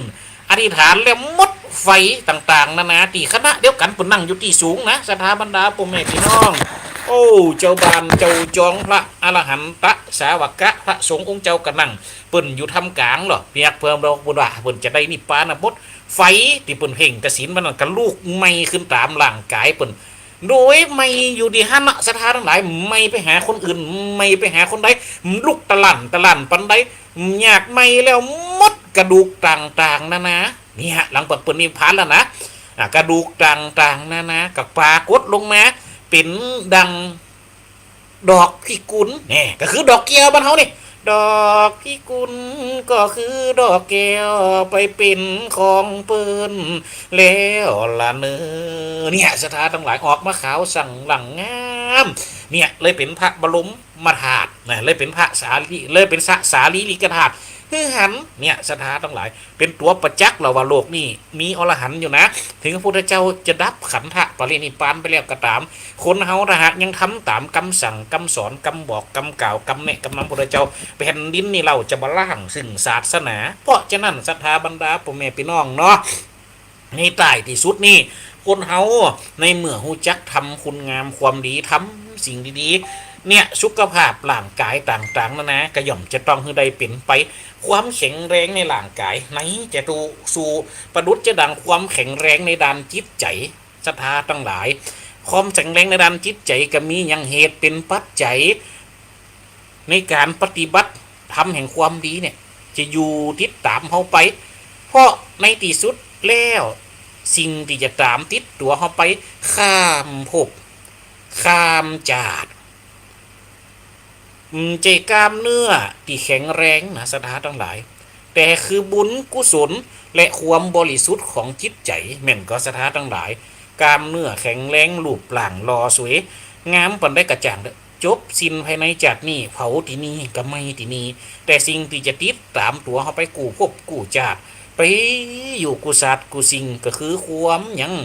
อธิษฐานแล้วมดไฟต่างๆนาที่คณะเดียวกันเพิ่นนั่งอยู่ที่สูงนะสถาบรรดาพ่อแม่พี่น้องโอ้เจ้าบานเจ้าจองพระอรหันตสาวกะพระสงฆ์องค์เจ้ากันนั่งเปิ้นอยู่ทำกลางหรอเพียกเพิ่มเราบุญว่าเปิ้นจะได้นิพพานหมดไฟที่เปิ้นเพ่งกสิณมันก็ลูกไม่ขึ้นตามร่างกายเปิ้นโดยไม่อยู่ดีหันสถานทั้งหลายไม่ไปหาคนอื่นไม่ไปหาคนใดลูกตะลั่นปันใดอยากไม่แล้วมดกระดูกต่างๆนะเนี่ยหลังเปิ้นนิพพานแล้วนะกระดูกต่างๆนะกับปรากฏลงมาเป็นดังดอกพิกุลเนี่ยก็คือดอกแก้วบ้านเฮานี่ดอกพิกุลก็คือดอกแก้วไปเป็นของเปิ้นแล้วละเนอเนี่ยสถานทั้งหลายออกมาขาวสั่งหลังงามเนี่ยเลยเป็นพระบรมธาตุนะเลยเป็นพระสาลีเลยเป็นสาลีลิกธาตุคือหันเนี่ยสถานทั้งหลายเป็นตัวประจักษ์เราว่าโลกนี้มีอรหันต์อยู่นะถึงพระพุทธเจ้าจะดับขันธะปรินิพพานไปแล้วก็ตามคนเฮาถ้าหากยังทำตามคำสั่งคำสอนคำบอกคำกล่าวคำแนะคำนำพระพุทธเจ้าแผ่นดินนี่เราจะบล่างซึ่งศาสนาเพราะฉะนั้นศรัทธาบรรดาพ่อแม่พี่น้องเนาะในใต้ที่สุดนี่คนเฮาในเมื่อฮู้จักทำคุณงามความดีทำสิ่งดีๆเนี่ยสุขภาพร่างกายต่างๆนะก็ย่อมจะต้องให้ได้เป็นไปความแข็งแรงในร่างกายไหนจะดูสู่ประดุจจะดังความแข็งแรงในด้านจิตใจศรัทธาทั้งหลายความแข็งแรงในด้านจิตใจก็มีอย่างเหตุเป็นปัจจัยในการปฏิบัติทำแห่งความดีเนี่ยจะอยู่ติดตามเฮาไปเพราะในที่สุดแล้วสิ่งที่จะตามติดตัวเฮาไปข้ามภพข้ามจาดใจกล้ามเนื้อที่แข็งแรงนะสถานทั้งหลายแต่คือบุญกุศลและความบริสุทธิ์ของจิตใจแม่นก็สถานทั้งหลายกล้ามเนื้อแข็งแรงรูปร่างรอสวยงามปานได้กระจ่างจบสิ้นภายในจากนี้เผาที่นี่ก็ไม่ที่นี่แต่สิ่งที่จะติดตามตัวเขาไปกู้ภพกู้ชาติไปอยู่กุศลกุสิ่งก็คือความยัง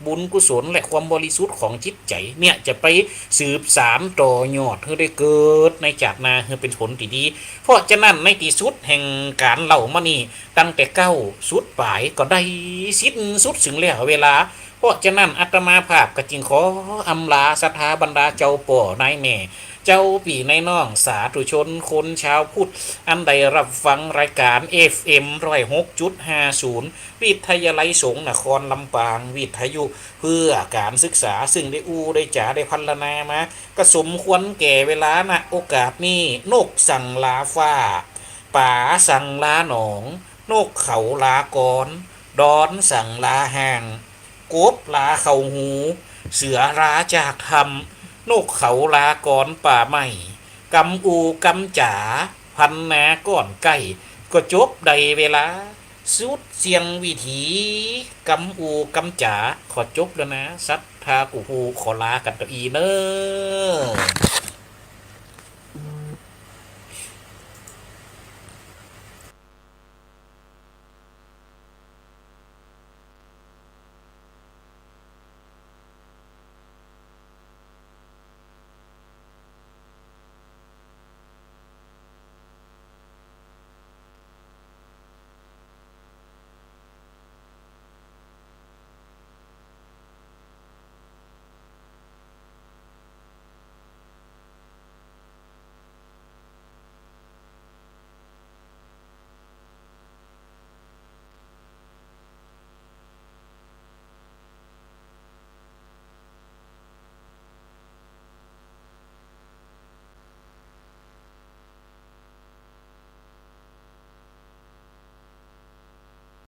บุญกุศลและความบริสุทธิ์ของจิตใจเนี่ยจะไปสืบสานต่อยอดให้ได้เกิดในจากนาให้เป็นผลที่ดีเพราะฉะนั้นในที่สุดแห่งการเล่ามานี่ตั้งแต่เก้าสุดปลายก็ได้สิ้นสุดถึงแล้วเวลาเพราะฉะนั้นอาตมาภาพก็จึงขออำลาศรัทธาบรรดาเจ้าป่อนายแม่เจ้าปี่ในน้องสาธุชนคนชาวพุทธอันใดรับฟังรายการ FM 106.50 วิทยาลัยสงฆ์นครลำปางวิทยุเพื่อการศึกษาซึ่งได้ได้จ๋าได้พัฒนามาก็สมควรแก่เวลาณโอกาสนี้นกสั่งลาฟ้าป่าสั่งลาหนองนกเขาลากรดอนสั่งลาห่างกบลาเข่าหูเสือลาจากธรรมนกเขาลากรป่าไม้กำอูกำจ๋าพันนาก้อนไก่ ก็จบใดเวลาสุดเสียงวิถีกำอูกำจ๋าขอจบแล้วนะสัทธากูฮูขอลากันตัวอีเนอ